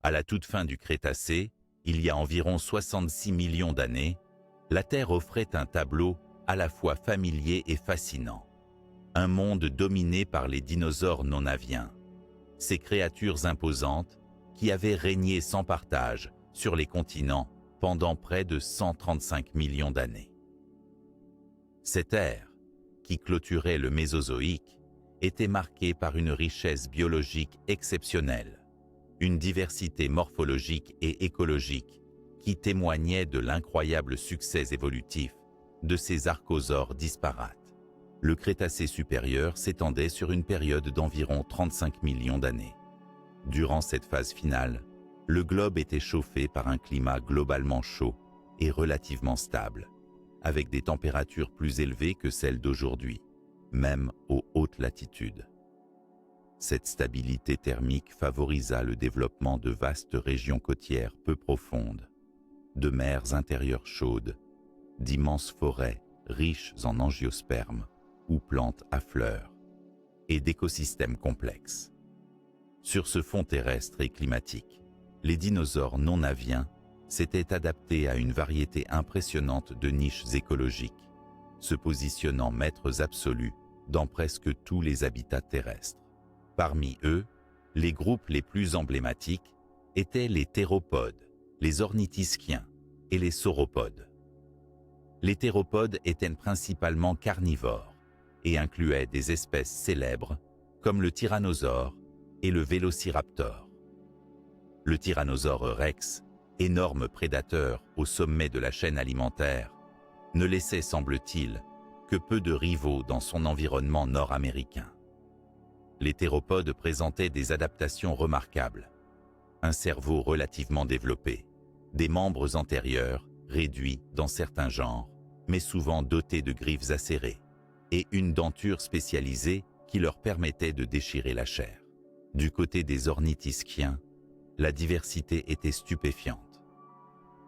À la toute fin du Crétacé, il y a environ 66 millions d'années, la Terre offrait un tableau à la fois familier et fascinant. Un monde dominé par les dinosaures non-aviens, ces créatures imposantes qui avaient régné sans partage sur les continents pendant près de 135 millions d'années. Cette ère, qui clôturait le Mésozoïque, était marquée par une richesse biologique exceptionnelle, une diversité morphologique et écologique qui témoignait de l'incroyable succès évolutif de ces archosaures disparates. Le Crétacé supérieur s'étendait sur une période d'environ 35 millions d'années. Durant cette phase finale, le globe était chauffé par un climat globalement chaud et relativement stable, avec des températures plus élevées que celles d'aujourd'hui, même aux hautes latitudes. Cette stabilité thermique favorisa le développement de vastes régions côtières peu profondes, de mers intérieures chaudes, d'immenses forêts riches en angiospermes ou plantes à fleurs, et d'écosystèmes complexes. Sur ce fond terrestre et climatique, les dinosaures non-aviens s'étaient adaptés à une variété impressionnante de niches écologiques, se positionnant maîtres absolus dans presque tous les habitats terrestres. Parmi eux, les groupes les plus emblématiques étaient les théropodes, les ornithischiens et les sauropodes. Les théropodes étaient principalement carnivores et incluaient des espèces célèbres comme le tyrannosaure et le vélociraptor. Le tyrannosaure rex, énorme prédateur au sommet de la chaîne alimentaire, ne laissait, semble-t-il, que peu de rivaux dans son environnement nord-américain. Les théropodes présentaient des adaptations remarquables. Un cerveau relativement développé, des membres antérieurs réduits dans certains genres, mais souvent dotés de griffes acérées, et une denture spécialisée qui leur permettait de déchirer la chair. Du côté des ornithischiens, la diversité était stupéfiante.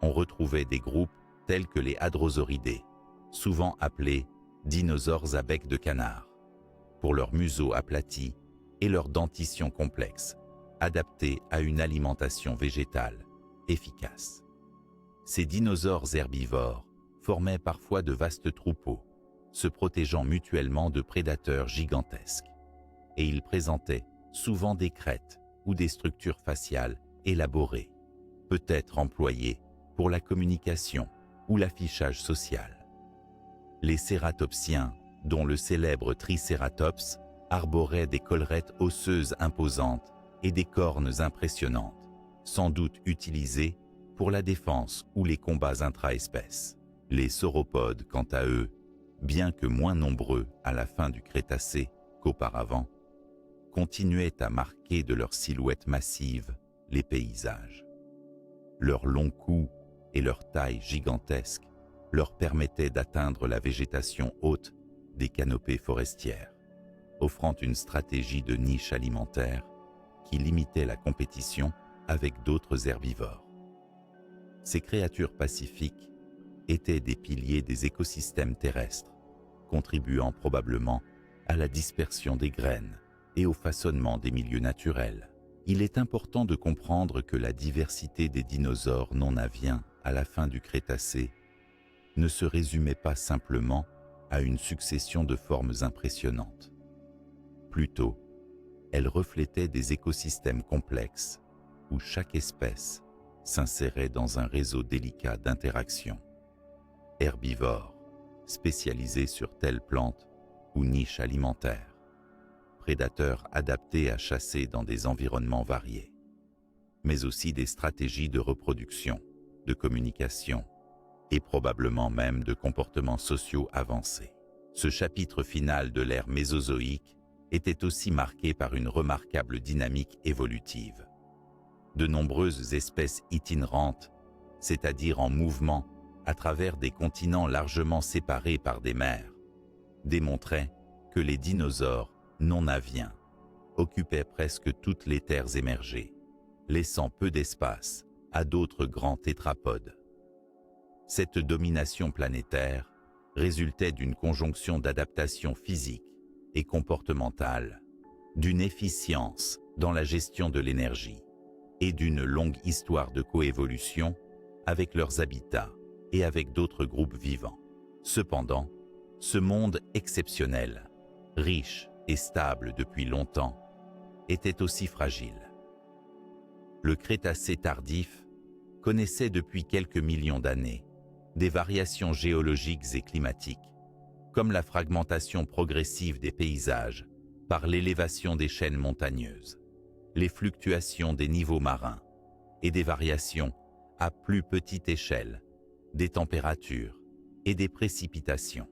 On retrouvait des groupes tels que les hadrosauridés, souvent appelés dinosaures à bec de canard, pour leur museau aplati et leur dentition complexe, adaptés à une alimentation végétale efficace. Ces dinosaures herbivores formaient parfois de vastes troupeaux, se protégeant mutuellement de prédateurs gigantesques, et ils présentaient souvent des crêtes ou des structures faciales élaborées, peut-être employées pour la communication ou l'affichage social. Les cératopsiens, dont le célèbre Triceratops, arboraient des collerettes osseuses imposantes et des cornes impressionnantes, sans doute utilisées pour la défense ou les combats intra-espèces. Les sauropodes, quant à eux, bien que moins nombreux à la fin du Crétacé qu'auparavant, continuaient à marquer de leur silhouette massive les paysages. Leur long cou et leur taille gigantesque leur permettaient d'atteindre la végétation haute des canopées forestières, offrant une stratégie de niche alimentaire qui limitait la compétition avec d'autres herbivores. Ces créatures pacifiques étaient des piliers des écosystèmes terrestres, contribuant probablement à la dispersion des graines et au façonnement des milieux naturels. Il est important de comprendre que la diversité des dinosaures non-aviens à la fin du Crétacé ne se résumait pas simplement à une succession de formes impressionnantes. Plutôt, elle reflétait des écosystèmes complexes où chaque espèce s'insérait dans un réseau délicat d'interactions. Herbivores, spécialisés sur telle plante ou niche alimentaire, prédateurs adaptés à chasser dans des environnements variés, mais aussi des stratégies de reproduction, de communication et probablement même de comportements sociaux avancés. Ce chapitre final de l'ère mésozoïque était aussi marqué par une remarquable dynamique évolutive. De nombreuses espèces itinérantes, c'est-à-dire en mouvement à travers des continents largement séparés par des mers, démontraient que les dinosaures non-aviens occupaient presque toutes les terres émergées, laissant peu d'espace à d'autres grands tétrapodes. Cette domination planétaire résultait d'une conjonction d'adaptations physiques et comportementales, d'une efficience dans la gestion de l'énergie et d'une longue histoire de coévolution avec leurs habitats et avec d'autres groupes vivants. Cependant, ce monde exceptionnel, riche et stable depuis longtemps, était aussi fragile. Le Crétacé tardif connaissait depuis quelques millions d'années des variations géologiques et climatiques, comme la fragmentation progressive des paysages par l'élévation des chaînes montagneuses, les fluctuations des niveaux marins et des variations à plus petite échelle des températures et des précipitations.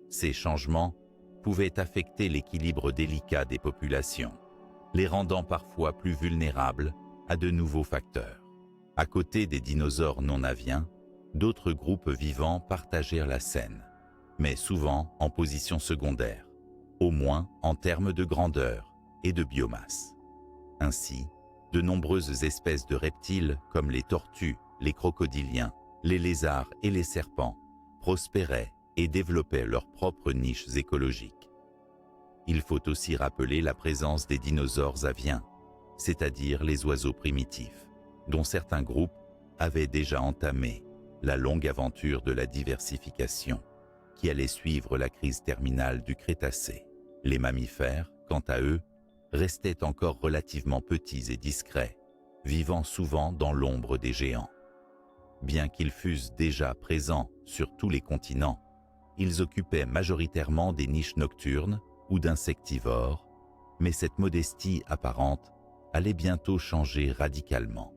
Ces changements pouvaient affecter l'équilibre délicat des populations, les rendant parfois plus vulnérables à de nouveaux facteurs. À côté des dinosaures non aviens, d'autres groupes vivants partagèrent la scène, mais souvent en position secondaire, au moins en termes de grandeur et de biomasse. Ainsi, de nombreuses espèces de reptiles comme les tortues, les crocodiliens, les lézards et les serpents prospéraient et développaient leurs propres niches écologiques. Il faut aussi rappeler la présence des dinosaures aviens, c'est-à-dire les oiseaux primitifs, dont certains groupes avaient déjà entamé la longue aventure de la diversification qui allait suivre la crise terminale du Crétacé. Les mammifères, quant à eux, restaient encore relativement petits et discrets, vivant souvent dans l'ombre des géants. Bien qu'ils fussent déjà présents sur tous les continents, ils occupaient majoritairement des niches nocturnes ou d'insectivores, mais cette modestie apparente allait bientôt changer radicalement.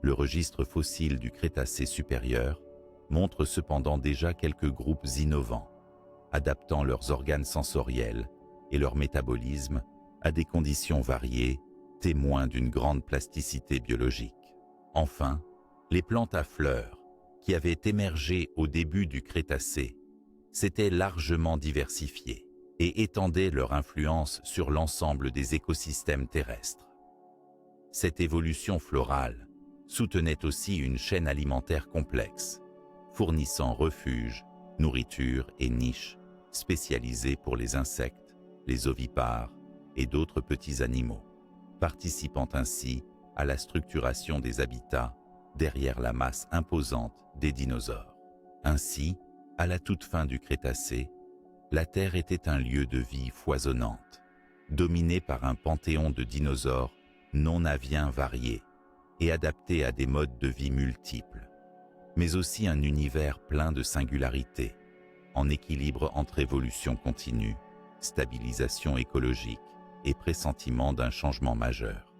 Le registre fossile du Crétacé supérieur montre cependant déjà quelques groupes innovants, adaptant leurs organes sensoriels et leur métabolisme à des conditions variées, témoins d'une grande plasticité biologique. Enfin, les plantes à fleurs, qui avaient émergé au début du Crétacé, s'étaient largement diversifiées et étendaient leur influence sur l'ensemble des écosystèmes terrestres. Cette évolution florale soutenait aussi une chaîne alimentaire complexe, fournissant refuge, nourriture et niches spécialisées pour les insectes, les ovipares et d'autres petits animaux, participant ainsi à la structuration des habitats derrière la masse imposante des dinosaures. Ainsi, à la toute fin du Crétacé, la Terre était un lieu de vie foisonnante, dominé par un panthéon de dinosaures non aviens variés et adaptés à des modes de vie multiples, mais aussi un univers plein de singularités, en équilibre entre évolution continue, stabilisation écologique et pressentiment d'un changement majeur.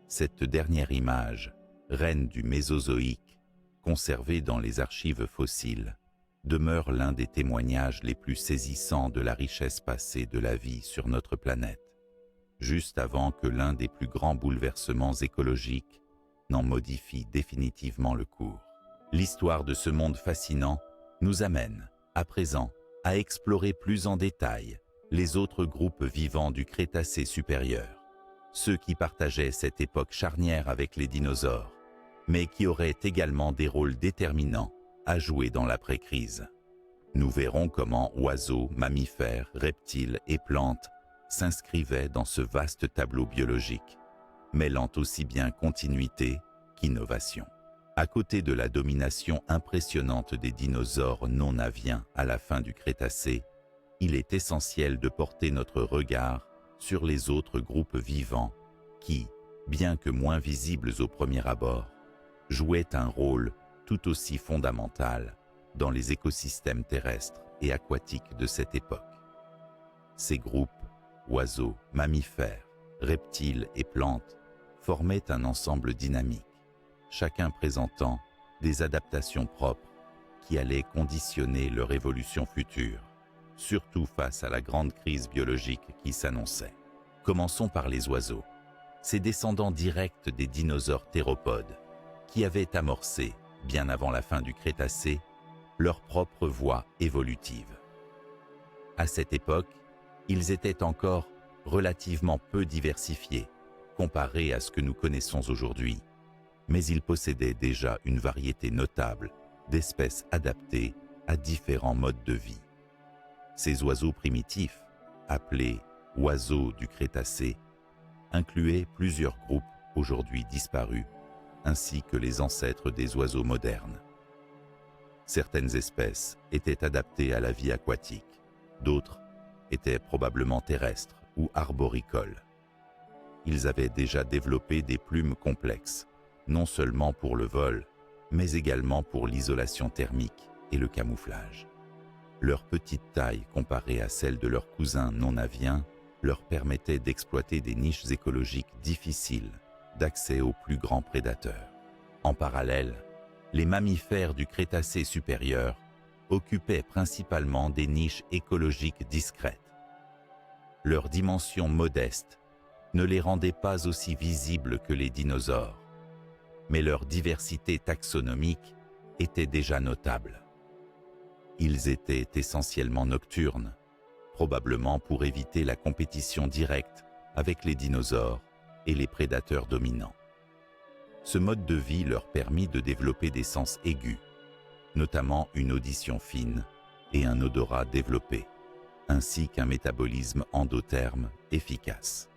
Cette dernière image, reine du Mésozoïque, conservée dans les archives fossiles, demeure l'un des témoignages les plus saisissants de la richesse passée de la vie sur notre planète, juste avant que l'un des plus grands bouleversements écologiques n'en modifie définitivement le cours. L'histoire de ce monde fascinant nous amène, à présent, à explorer plus en détail les autres groupes vivants du Crétacé supérieur, ceux qui partageaient cette époque charnière avec les dinosaures, mais qui auraient également des rôles déterminants à jouer dans l'après-crise. Nous verrons comment oiseaux, mammifères, reptiles et plantes s'inscrivaient dans ce vaste tableau biologique, mêlant aussi bien continuité qu'innovation. À côté de la domination impressionnante des dinosaures non aviens à la fin du Crétacé, il est essentiel de porter notre regard sur les autres groupes vivants qui, bien que moins visibles au premier abord, jouaient un rôle tout aussi fondamental dans les écosystèmes terrestres et aquatiques de cette époque. Ces groupes, oiseaux, mammifères, reptiles et plantes, formaient un ensemble dynamique, chacun présentant des adaptations propres qui allaient conditionner leur évolution future, surtout face à la grande crise biologique qui s'annonçait. Commençons par les oiseaux, ces descendants directs des dinosaures théropodes, qui avaient amorcé, bien avant la fin du Crétacé, leur propre voie évolutive. À cette époque, ils étaient encore relativement peu diversifiés, comparés à ce que nous connaissons aujourd'hui, mais ils possédaient déjà une variété notable d'espèces adaptées à différents modes de vie. Ces oiseaux primitifs, appelés oiseaux du Crétacé, incluaient plusieurs groupes aujourd'hui disparus, ainsi que les ancêtres des oiseaux modernes. Certaines espèces étaient adaptées à la vie aquatique, d'autres étaient probablement terrestres ou arboricoles. Ils avaient déjà développé des plumes complexes, non seulement pour le vol, mais également pour l'isolation thermique et le camouflage. Leur petite taille comparée à celle de leurs cousins non aviens leur permettait d'exploiter des niches écologiques difficiles d'accès aux plus grands prédateurs. En parallèle, les mammifères du Crétacé supérieur occupaient principalement des niches écologiques discrètes. Leur dimension modeste ne les rendait pas aussi visibles que les dinosaures, mais leur diversité taxonomique était déjà notable. Ils étaient essentiellement nocturnes, probablement pour éviter la compétition directe avec les dinosaures et les prédateurs dominants. Ce mode de vie leur permit de développer des sens aigus, notamment une audition fine et un odorat développé, ainsi qu'un métabolisme endotherme efficace.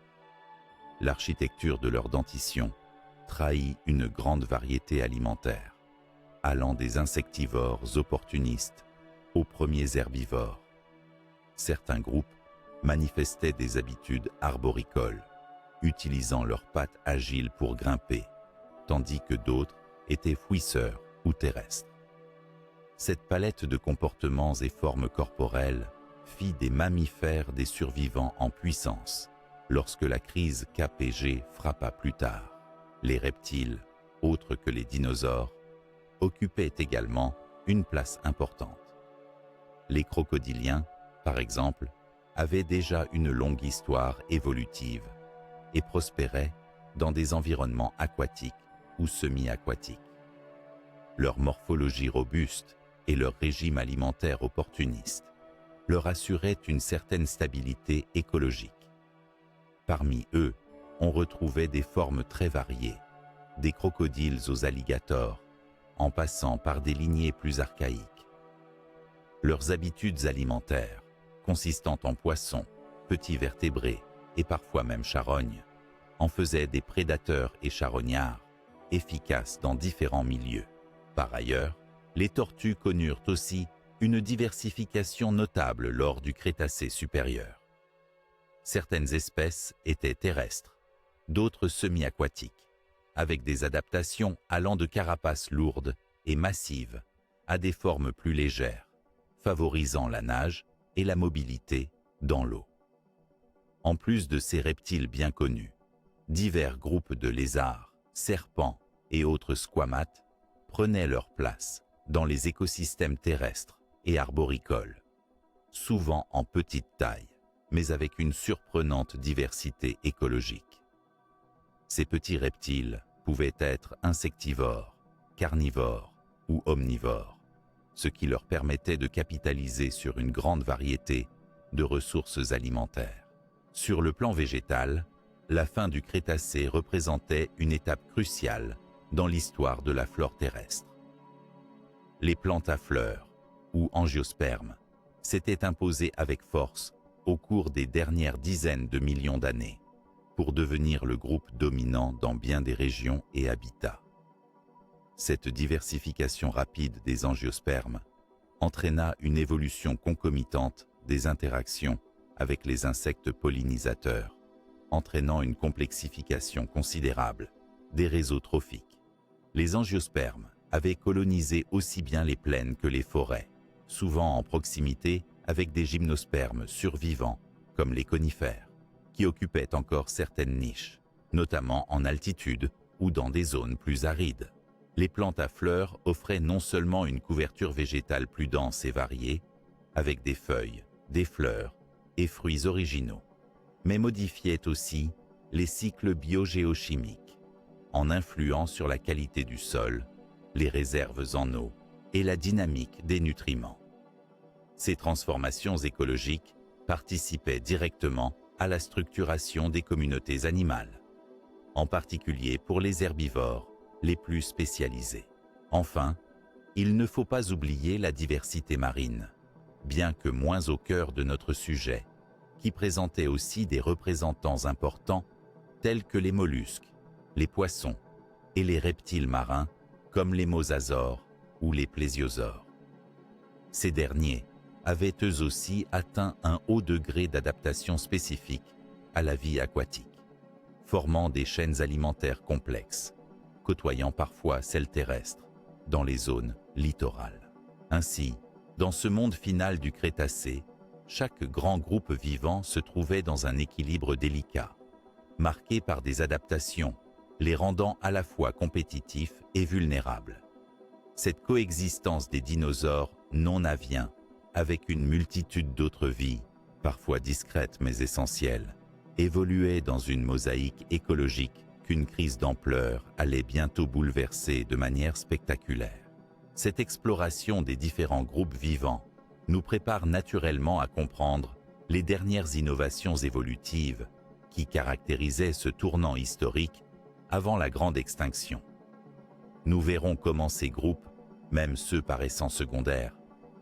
L'architecture de leur dentition trahit une grande variété alimentaire, allant des insectivores opportunistes aux premiers herbivores. Certains groupes manifestaient des habitudes arboricoles, utilisant leurs pattes agiles pour grimper, tandis que d'autres étaient fouisseurs ou terrestres. Cette palette de comportements et formes corporelles fit des mammifères des survivants en puissance lorsque la crise KPG frappa plus tard. Les reptiles, autres que les dinosaures, occupaient également une place importante. Les crocodiliens, par exemple, avaient déjà une longue histoire évolutive et prospéraient dans des environnements aquatiques ou semi-aquatiques. Leur morphologie robuste et leur régime alimentaire opportuniste leur assuraient une certaine stabilité écologique. Parmi eux, on retrouvait des formes très variées, des crocodiles aux alligators, en passant par des lignées plus archaïques. Leurs habitudes alimentaires, consistant en poissons, petits vertébrés et parfois même charognes, en faisaient des prédateurs et charognards, efficaces dans différents milieux. Par ailleurs, les tortues connurent aussi une diversification notable lors du Crétacé supérieur. Certaines espèces étaient terrestres, d'autres semi-aquatiques, avec des adaptations allant de carapaces lourdes et massives à des formes plus légères, favorisant la nage et la mobilité dans l'eau. En plus de ces reptiles bien connus, divers groupes de lézards, serpents et autres squamates prenaient leur place dans les écosystèmes terrestres et arboricoles, souvent en petite taille, mais avec une surprenante diversité écologique. Ces petits reptiles pouvaient être insectivores, carnivores ou omnivores, ce qui leur permettait de capitaliser sur une grande variété de ressources alimentaires. Sur le plan végétal, la fin du Crétacé représentait une étape cruciale dans l'histoire de la flore terrestre. Les plantes à fleurs, ou angiospermes, s'étaient imposées avec force au cours des dernières dizaines de millions d'années, pour devenir le groupe dominant dans bien des régions et habitats. Cette diversification rapide des angiospermes entraîna une évolution concomitante des interactions avec les insectes pollinisateurs, entraînant une complexification considérable des réseaux trophiques. Les angiospermes avaient colonisé aussi bien les plaines que les forêts, souvent en proximité avec des gymnospermes survivants comme les conifères, qui occupaient encore certaines niches, notamment en altitude ou dans des zones plus arides. Les plantes à fleurs offraient non seulement une couverture végétale plus dense et variée, avec des feuilles, des fleurs et fruits originaux, mais modifiaient aussi les cycles biogéochimiques, en influant sur la qualité du sol, les réserves en eau et la dynamique des nutriments. Ces transformations écologiques participaient directement à la structuration des communautés animales, en particulier pour les herbivores les plus spécialisés. Enfin, il ne faut pas oublier la diversité marine, bien que moins au cœur de notre sujet, qui présentait aussi des représentants importants tels que les mollusques, les poissons et les reptiles marins comme les mosasaures ou les plésiosaures. Ces derniers avaient eux aussi atteint un haut degré d'adaptation spécifique à la vie aquatique, formant des chaînes alimentaires complexes, côtoyant parfois celles terrestres dans les zones littorales. Ainsi, dans ce monde final du Crétacé, chaque grand groupe vivant se trouvait dans un équilibre délicat, marqué par des adaptations, les rendant à la fois compétitifs et vulnérables. Cette coexistence des dinosaures non aviens avec une multitude d'autres vies, parfois discrètes mais essentielles, évoluait dans une mosaïque écologique qu'une crise d'ampleur allait bientôt bouleverser de manière spectaculaire. Cette exploration des différents groupes vivants nous prépare naturellement à comprendre les dernières innovations évolutives qui caractérisaient ce tournant historique avant la grande extinction. Nous verrons comment ces groupes, même ceux paraissant secondaires,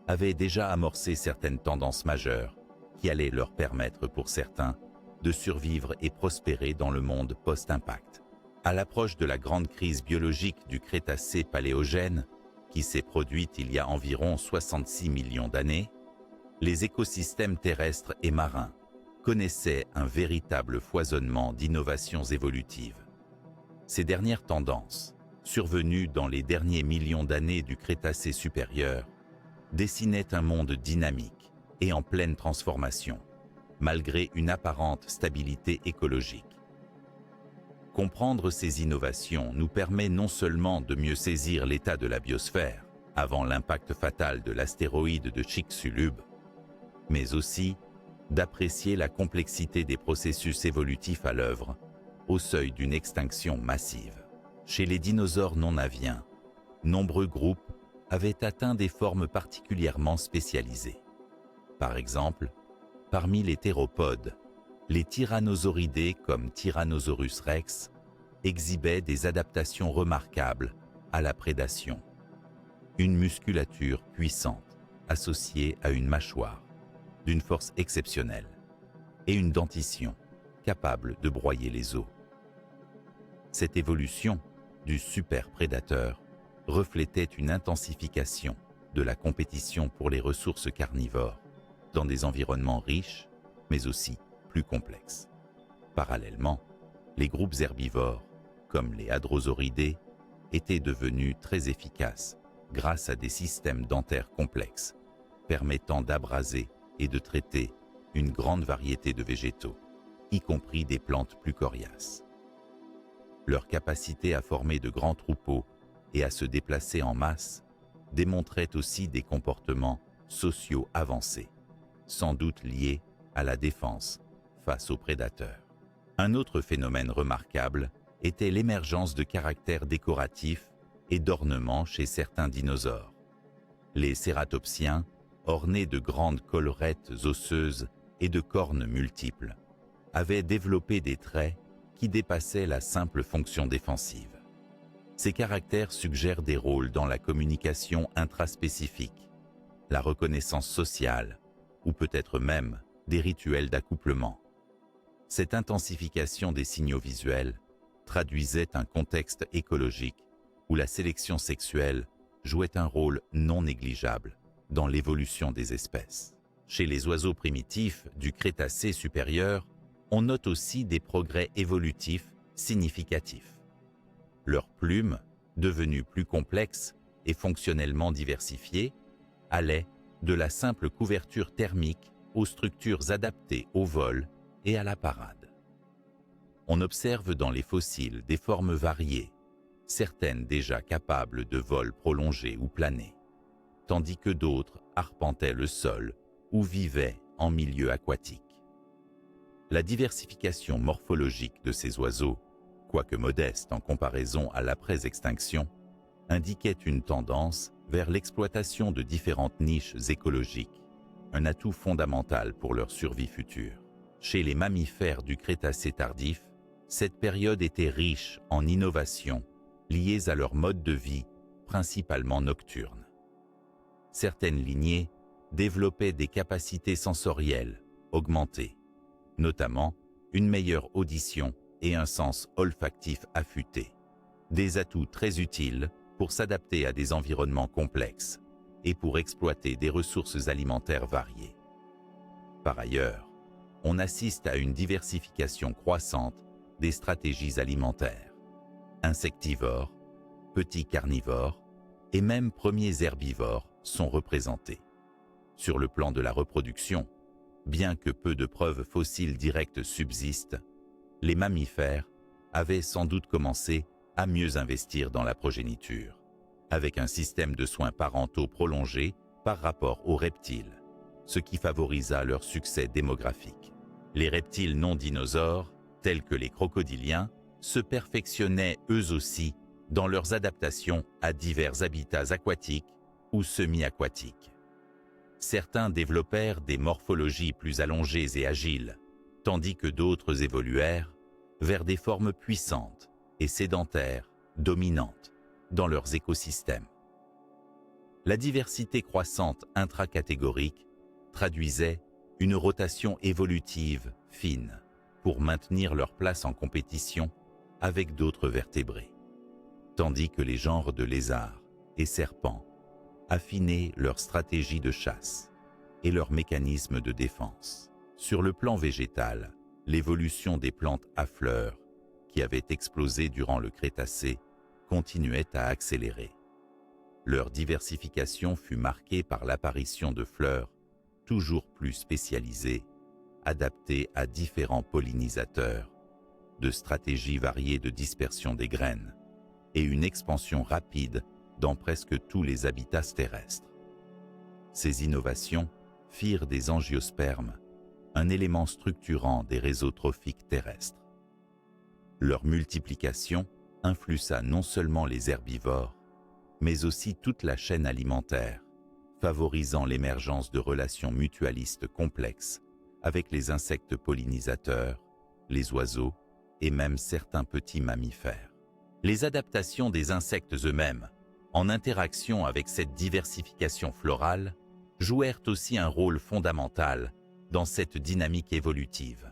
avaient déjà amorcé certaines tendances majeures qui allaient leur permettre pour certains de survivre et prospérer dans le monde post-impact. À l'approche de la grande crise biologique du Crétacé paléogène, qui s'est produite il y a environ 66 millions d'années, les écosystèmes terrestres et marins connaissaient un véritable foisonnement d'innovations évolutives. Ces dernières tendances, survenues dans les derniers millions d'années du Crétacé supérieur, dessinaient un monde dynamique et en pleine transformation, malgré une apparente stabilité écologique. Comprendre ces innovations nous permet non seulement de mieux saisir l'état de la biosphère avant l'impact fatal de l'astéroïde de Chicxulub, mais aussi d'apprécier la complexité des processus évolutifs à l'œuvre au seuil d'une extinction massive. Chez les dinosaures non aviens, nombreux groupes avaient atteint des formes particulièrement spécialisées. Par exemple, parmi les théropodes, les tyrannosauridés comme Tyrannosaurus rex exhibaient des adaptations remarquables à la prédation. Une musculature puissante associée à une mâchoire d'une force exceptionnelle et une dentition capable de broyer les os. Cette évolution du super-prédateur reflétait une intensification de la compétition pour les ressources carnivores dans des environnements riches mais aussi plus complexes. Parallèlement, les groupes herbivores, comme les hadrosauridés, étaient devenus très efficaces grâce à des systèmes dentaires complexes permettant d'abraser et de traiter une grande variété de végétaux, y compris des plantes plus coriaces. Leur capacité à former de grands troupeaux et à se déplacer en masse démontrait aussi des comportements sociaux avancés, sans doute liés à la défense face aux prédateurs. Un autre phénomène remarquable était l'émergence de caractères décoratifs et d'ornements chez certains dinosaures. Les cératopsiens, ornés de grandes collerettes osseuses et de cornes multiples, avaient développé des traits qui dépassaient la simple fonction défensive. Ces caractères suggèrent des rôles dans la communication intraspécifique, la reconnaissance sociale ou peut-être même des rituels d'accouplement. Cette intensification des signaux visuels traduisait un contexte écologique où la sélection sexuelle jouait un rôle non négligeable dans l'évolution des espèces. Chez les oiseaux primitifs du Crétacé supérieur, on note aussi des progrès évolutifs significatifs. Leurs plumes, devenues plus complexes et fonctionnellement diversifiées, allaient de la simple couverture thermique aux structures adaptées au vol et à la parade. On observe dans les fossiles des formes variées, certaines déjà capables de vol prolongé ou plané, tandis que d'autres arpentaient le sol ou vivaient en milieu aquatique. La diversification morphologique de ces oiseaux, quoique modeste en comparaison à l'après-extinction, indiquait une tendance vers l'exploitation de différentes niches écologiques, un atout fondamental pour leur survie future. Chez les mammifères du Crétacé tardif, cette période était riche en innovations liées à leur mode de vie, principalement nocturne. Certaines lignées développaient des capacités sensorielles augmentées, notamment une meilleure audition et un sens olfactif affûté. Des atouts très utiles pour s'adapter à des environnements complexes et pour exploiter des ressources alimentaires variées. Par ailleurs, on assiste à une diversification croissante des stratégies alimentaires. Insectivores, petits carnivores et même premiers herbivores sont représentés. Sur le plan de la reproduction, bien que peu de preuves fossiles directes subsistent, les mammifères avaient sans doute commencé à mieux investir dans la progéniture, avec un système de soins parentaux prolongé par rapport aux reptiles, ce qui favorisa leur succès démographique. Les reptiles non dinosaures, tels que les crocodiliens, se perfectionnaient eux aussi dans leurs adaptations à divers habitats aquatiques ou semi-aquatiques. Certains développèrent des morphologies plus allongées et agiles, tandis que d'autres évoluèrent vers des formes puissantes et sédentaires, dominantes, dans leurs écosystèmes. La diversité croissante intracatégorique traduisait une rotation évolutive fine pour maintenir leur place en compétition avec d'autres vertébrés, tandis que les genres de lézards et serpents affinaient leur stratégie de chasse et leurs mécanismes de défense. Sur le plan végétal, l'évolution des plantes à fleurs, qui avaient explosé durant le Crétacé, continuait à accélérer. Leur diversification fut marquée par l'apparition de fleurs toujours plus spécialisées, adaptées à différents pollinisateurs, de stratégies variées de dispersion des graines et une expansion rapide dans presque tous les habitats terrestres. Ces innovations firent des angiospermes un élément structurant des réseaux trophiques terrestres. Leur multiplication influença non seulement les herbivores, mais aussi toute la chaîne alimentaire, favorisant l'émergence de relations mutualistes complexes avec les insectes pollinisateurs, les oiseaux et même certains petits mammifères. Les adaptations des insectes eux-mêmes, en interaction avec cette diversification florale, jouèrent aussi un rôle fondamental dans cette dynamique évolutive.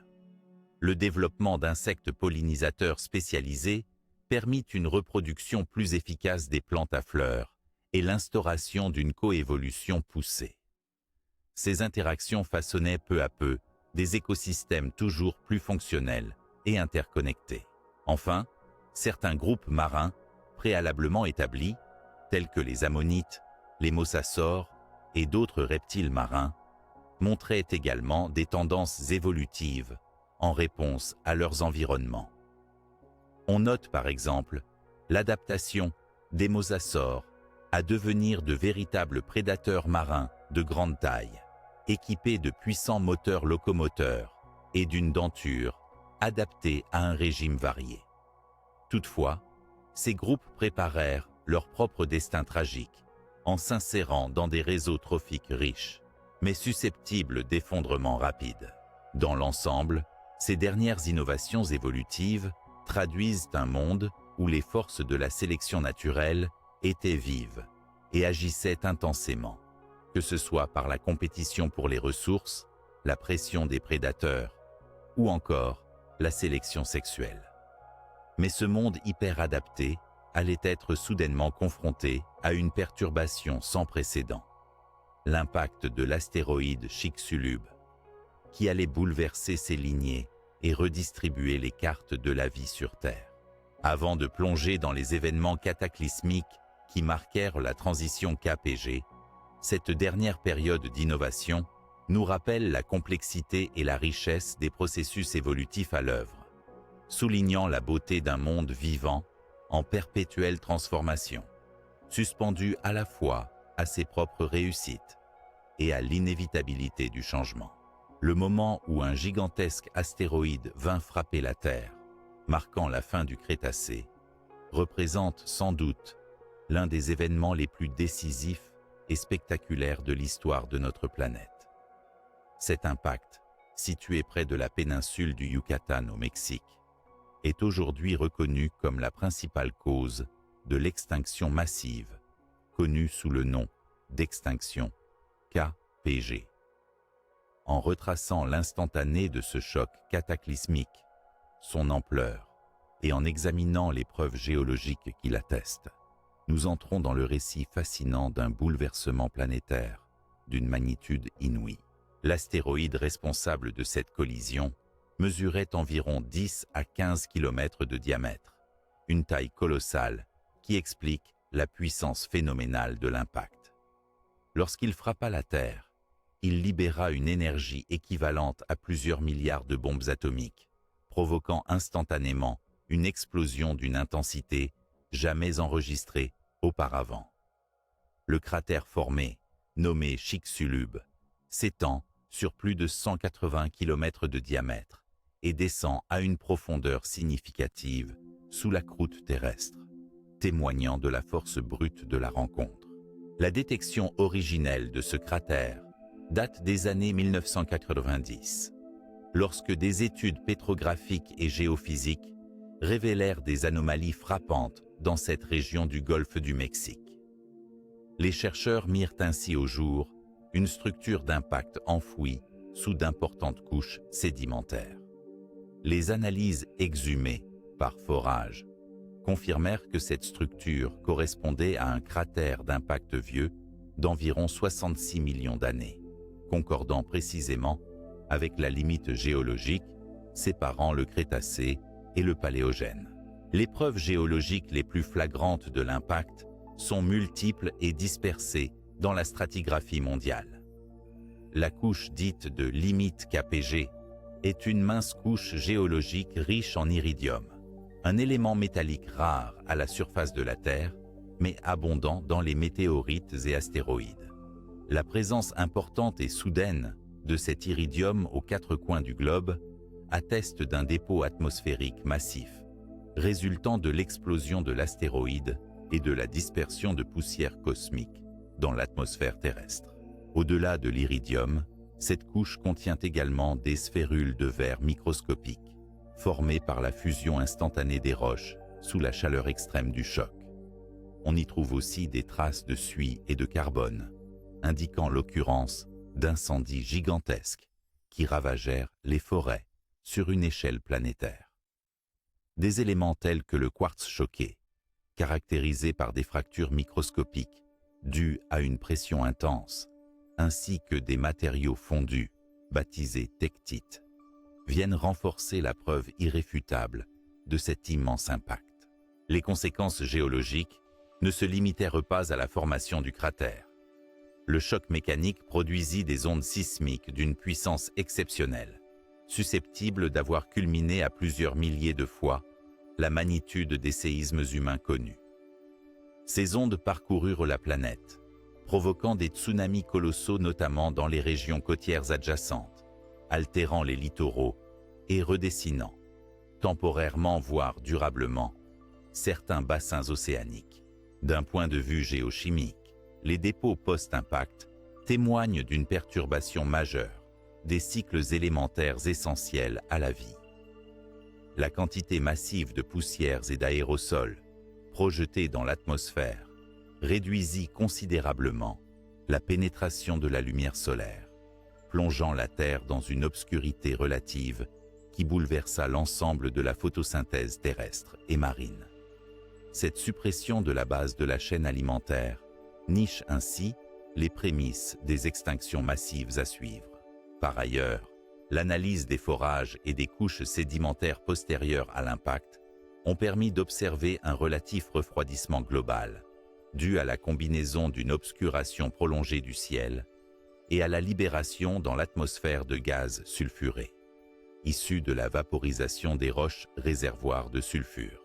Le développement d'insectes pollinisateurs spécialisés permit une reproduction plus efficace des plantes à fleurs et l'instauration d'une coévolution poussée. Ces interactions façonnaient peu à peu des écosystèmes toujours plus fonctionnels et interconnectés. Enfin, certains groupes marins préalablement établis, tels que les ammonites, les mosasaures et d'autres reptiles marins, montraient également des tendances évolutives en réponse à leurs environnements. On note par exemple l'adaptation des mosasaures à devenir de véritables prédateurs marins de grande taille, équipés de puissants moteurs locomoteurs et d'une denture adaptée à un régime varié. Toutefois, ces groupes préparèrent leur propre destin tragique en s'insérant dans des réseaux trophiques riches, mais susceptibles d'effondrements rapides. Dans l'ensemble, ces dernières innovations évolutives traduisent un monde où les forces de la sélection naturelle étaient vives et agissaient intensément, que ce soit par la compétition pour les ressources, la pression des prédateurs ou encore la sélection sexuelle. Mais ce monde hyper adapté allait être soudainement confronté à une perturbation sans précédent, l'impact de l'astéroïde Chicxulub, qui allait bouleverser ses lignées et redistribuer les cartes de la vie sur Terre. Avant de plonger dans les événements cataclysmiques qui marquèrent la transition KPG, cette dernière période d'innovation nous rappelle la complexité et la richesse des processus évolutifs à l'œuvre, soulignant la beauté d'un monde vivant en perpétuelle transformation, suspendu à la fois à ses propres réussites et à l'inévitabilité du changement. Le moment où un gigantesque astéroïde vint frapper la Terre, marquant la fin du Crétacé, représente sans doute l'un des événements les plus décisifs et spectaculaires de l'histoire de notre planète. Cet impact, situé près de la péninsule du Yucatan au Mexique, est aujourd'hui reconnu comme la principale cause de l'extinction massive, connue sous le nom d'extinction KPG. En retraçant l'instantané de ce choc cataclysmique, son ampleur et en examinant les preuves géologiques qui l'attestent, nous entrons dans le récit fascinant d'un bouleversement planétaire d'une magnitude inouïe. L'astéroïde responsable de cette collision mesurait environ 10 à 15 km de diamètre, une taille colossale qui explique la puissance phénoménale de l'impact. Lorsqu'il frappa la Terre, il libéra une énergie équivalente à plusieurs milliards de bombes atomiques, provoquant instantanément une explosion d'une intensité jamais enregistrée auparavant. Le cratère formé, nommé Chicxulub, s'étend sur plus de 180 km de diamètre et descend à une profondeur significative sous la croûte terrestre, témoignant de la force brute de la rencontre. La détection originelle de ce cratère date des années 1990, lorsque des études pétrographiques et géophysiques révélèrent des anomalies frappantes dans cette région du golfe du Mexique. Les chercheurs mirent ainsi au jour une structure d'impact enfouie sous d'importantes couches sédimentaires. Les analyses exhumées par forage confirmèrent que cette structure correspondait à un cratère d'impact vieux d'environ 66 millions d'années, concordant précisément avec la limite géologique séparant le Crétacé et le Paléogène. Les preuves géologiques les plus flagrantes de l'impact sont multiples et dispersées dans la stratigraphie mondiale. La couche dite de limite KPG est une mince couche géologique riche en iridium, un élément métallique rare à la surface de la Terre, mais abondant dans les météorites et astéroïdes. La présence importante et soudaine de cet iridium aux quatre coins du globe atteste d'un dépôt atmosphérique massif, résultant de l'explosion de l'astéroïde et de la dispersion de poussière cosmique dans l'atmosphère terrestre. Au-delà de l'iridium, cette couche contient également des sphérules de verre microscopiques, formées par la fusion instantanée des roches sous la chaleur extrême du choc. On y trouve aussi des traces de suie et de carbone, indiquant l'occurrence d'incendies gigantesques qui ravagèrent les forêts sur une échelle planétaire. Des éléments tels que le quartz choqué, caractérisé par des fractures microscopiques dues à une pression intense, ainsi que des matériaux fondus, baptisés tectites, viennent renforcer la preuve irréfutable de cet immense impact. Les conséquences géologiques ne se limitèrent pas à la formation du cratère. Le choc mécanique produisit des ondes sismiques d'une puissance exceptionnelle, susceptibles d'avoir culminé à plusieurs milliers de fois la magnitude des séismes humains connus. Ces ondes parcoururent la planète, provoquant des tsunamis colossaux notamment dans les régions côtières adjacentes, altérant les littoraux et redessinant, temporairement voire durablement, certains bassins océaniques. D'un point de vue géochimique, les dépôts post-impact témoignent d'une perturbation majeure des cycles élémentaires essentiels à la vie. La quantité massive de poussières et d'aérosols projetés dans l'atmosphère réduisit considérablement la pénétration de la lumière solaire, plongeant la Terre dans une obscurité relative qui bouleversa l'ensemble de la photosynthèse terrestre et marine. Cette suppression de la base de la chaîne alimentaire niche ainsi les prémices des extinctions massives à suivre. Par ailleurs, l'analyse des forages et des couches sédimentaires postérieures à l'impact ont permis d'observer un relatif refroidissement global, dû à la combinaison d'une obscuration prolongée du ciel et à la libération dans l'atmosphère de gaz sulfurés, issus de la vaporisation des roches réservoirs de sulfure.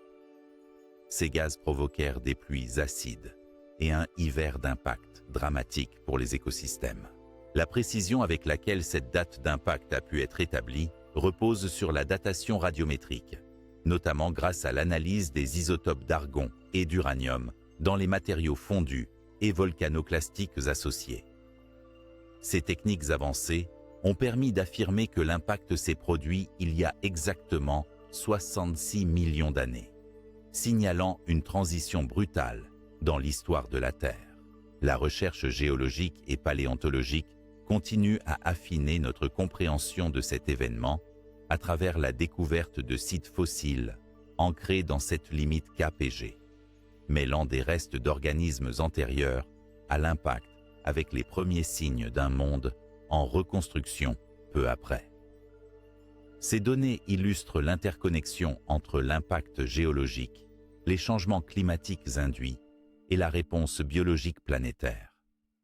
Ces gaz provoquèrent des pluies acides et un hiver d'impact dramatique pour les écosystèmes. La précision avec laquelle cette date d'impact a pu être établie repose sur la datation radiométrique, notamment grâce à l'analyse des isotopes d'argon et d'uranium dans les matériaux fondus et volcanoclastiques associés. Ces techniques avancées ont permis d'affirmer que l'impact s'est produit il y a exactement 66 millions d'années, signalant une transition brutale dans l'histoire de la Terre. La recherche géologique et paléontologique continue à affiner notre compréhension de cet événement à travers la découverte de sites fossiles ancrés dans cette limite KPG, mêlant des restes d'organismes antérieurs à l'impact avec les premiers signes d'un monde en reconstruction peu après. Ces données illustrent l'interconnexion entre l'impact géologique, les changements climatiques induits et la réponse biologique planétaire.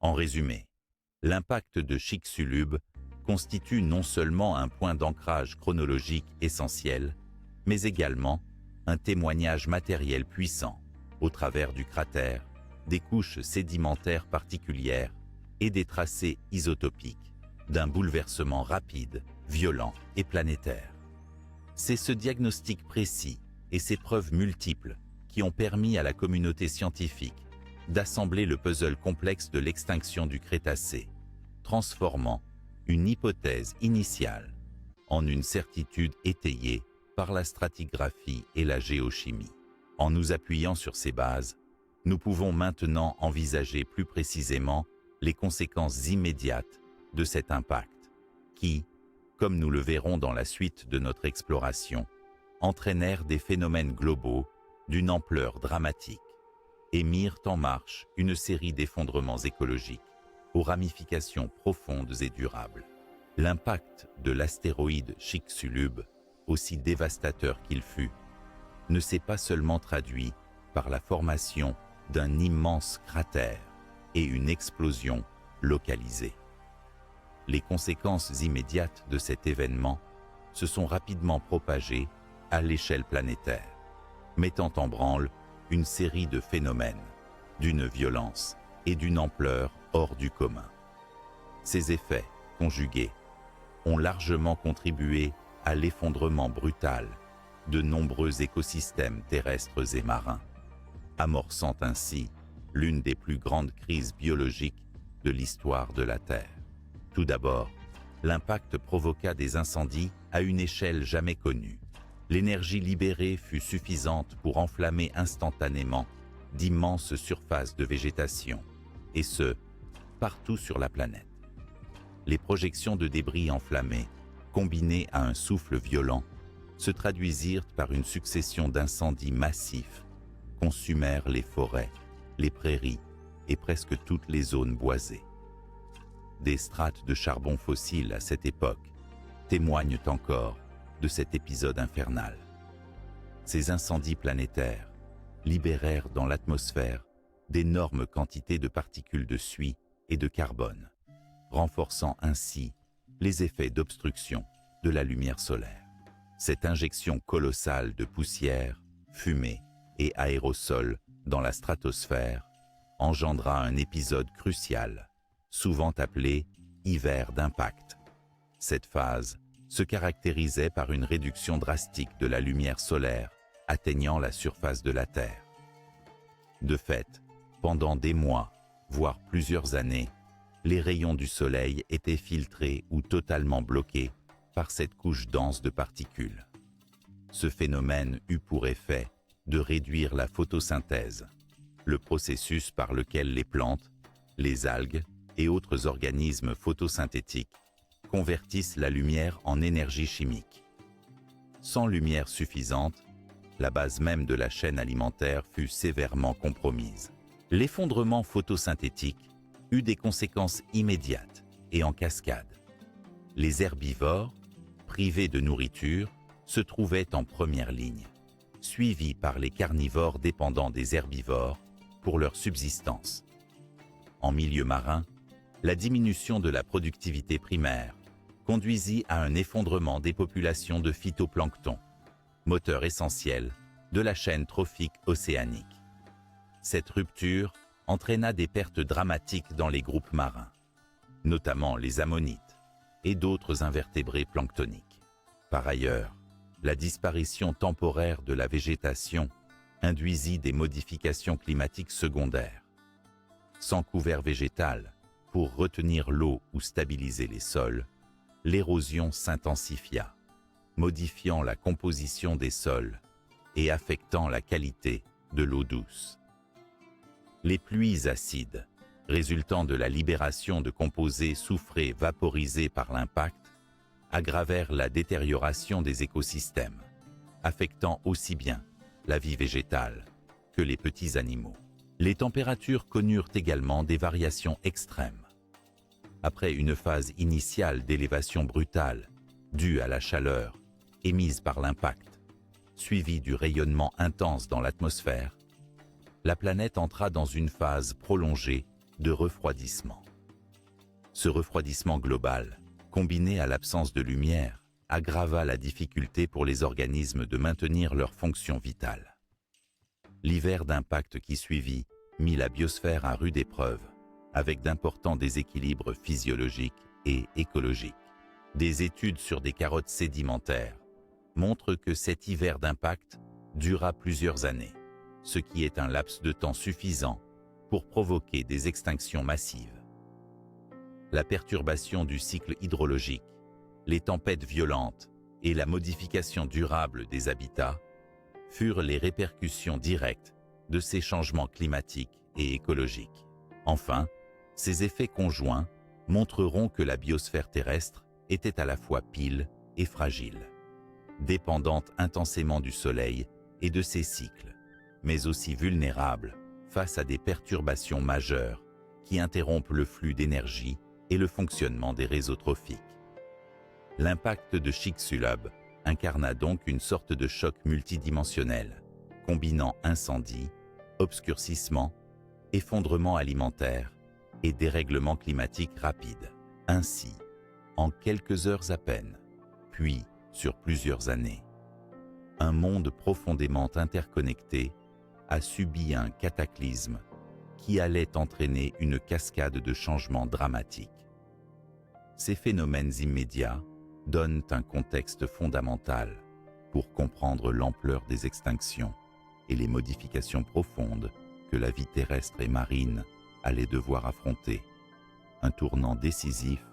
En résumé, l'impact de Chicxulub constitue non seulement un point d'ancrage chronologique essentiel, mais également un témoignage matériel puissant au travers du cratère, des couches sédimentaires particulières et des tracés isotopiques d'un bouleversement rapide, violent et planétaire. C'est ce diagnostic précis et ces preuves multiples qui ont permis à la communauté scientifique d'assembler le puzzle complexe de l'extinction du Crétacé, transformant une hypothèse initiale en une certitude étayée par la stratigraphie et la géochimie. En nous appuyant sur ces bases, nous pouvons maintenant envisager plus précisément les conséquences immédiates de cet impact qui, comme nous le verrons dans la suite de notre exploration, entraînèrent des phénomènes globaux d'une ampleur dramatique et mirent en marche une série d'effondrements écologiques aux ramifications profondes et durables. L'impact de l'astéroïde Chicxulub, aussi dévastateur qu'il fut, ne s'est pas seulement traduit par la formation d'un immense cratère et une explosion localisée. Les conséquences immédiates de cet événement se sont rapidement propagées à l'échelle planétaire, mettant en branle une série de phénomènes d'une violence et d'une ampleur hors du commun. Ces effets, conjugués, ont largement contribué à l'effondrement brutal de nombreux écosystèmes terrestres et marins, amorçant ainsi l'une des plus grandes crises biologiques de l'histoire de la Terre. Tout d'abord, l'impact provoqua des incendies à une échelle jamais connue. L'énergie libérée fut suffisante pour enflammer instantanément d'immenses surfaces de végétation, et ce, partout sur la planète. Les projections de débris enflammés, combinées à un souffle violent, se traduisirent par une succession d'incendies massifs, consumèrent les forêts, les prairies et presque toutes les zones boisées. Des strates de charbon fossile à cette époque témoignent encore de cet épisode infernal. Ces incendies planétaires libérèrent dans l'atmosphère d'énormes quantités de particules de suie et de carbone, renforçant ainsi les effets d'obstruction de la lumière solaire. Cette injection colossale de poussière, fumée et aérosols dans la stratosphère engendra un épisode crucial, souvent appelé « hiver d'impact ». Cette phase se caractérisait par une réduction drastique de la lumière solaire atteignant la surface de la Terre. De fait, pendant des mois, voire plusieurs années, les rayons du Soleil étaient filtrés ou totalement bloqués par cette couche dense de particules. Ce phénomène eut pour effet de réduire la photosynthèse, le processus par lequel les plantes, les algues et autres organismes photosynthétiques convertissent la lumière en énergie chimique. Sans lumière suffisante, la base même de la chaîne alimentaire fut sévèrement compromise. L'effondrement photosynthétique eut des conséquences immédiates et en cascade. Les herbivores, privés de nourriture, se trouvaient en première ligne, suivis par les carnivores dépendant des herbivores pour leur subsistance. En milieu marin, la diminution de la productivité primaire conduisit à un effondrement des populations de phytoplancton, moteur essentiel de la chaîne trophique océanique. Cette rupture entraîna des pertes dramatiques dans les groupes marins, notamment les ammonites et d'autres invertébrés planctoniques. Par ailleurs, la disparition temporaire de la végétation induisit des modifications climatiques secondaires. Sans couvert végétal pour retenir l'eau ou stabiliser les sols, l'érosion s'intensifia, modifiant la composition des sols et affectant la qualité de l'eau douce. Les pluies acides, résultant de la libération de composés soufrés vaporisés par l'impact, aggravèrent la détérioration des écosystèmes, affectant aussi bien la vie végétale que les petits animaux. Les températures connurent également des variations extrêmes. Après une phase initiale d'élévation brutale, due à la chaleur émise par l'impact, suivie du rayonnement intense dans l'atmosphère, la planète entra dans une phase prolongée de refroidissement. Ce refroidissement global, combiné à l'absence de lumière, aggrava la difficulté pour les organismes de maintenir leur fonction vitale. L'hiver d'impact qui suivit mit la biosphère à rude épreuve, avec d'importants déséquilibres physiologiques et écologiques. Des études sur des carottes sédimentaires montrent que cet hiver d'impact dura plusieurs années, ce qui est un laps de temps suffisant pour provoquer des extinctions massives. La perturbation du cycle hydrologique, les tempêtes violentes et la modification durable des habitats furent les répercussions directes de ces changements climatiques et écologiques. Enfin, ces effets conjoints montreront que la biosphère terrestre était à la fois pile et fragile, dépendante intensément du Soleil et de ses cycles, mais aussi vulnérable face à des perturbations majeures qui interrompent le flux d'énergie et le fonctionnement des réseaux trophiques. L'impact de Chicxulub incarna donc une sorte de choc multidimensionnel, combinant incendie, obscurcissement, effondrement alimentaire et dérèglement climatique rapide. Ainsi, en quelques heures à peine, puis sur plusieurs années, un monde profondément interconnecté a subi un cataclysme qui allait entraîner une cascade de changements dramatiques. Ces phénomènes immédiats donnent un contexte fondamental pour comprendre l'ampleur des extinctions et les modifications profondes que la vie terrestre et marine allait devoir affronter, un tournant décisif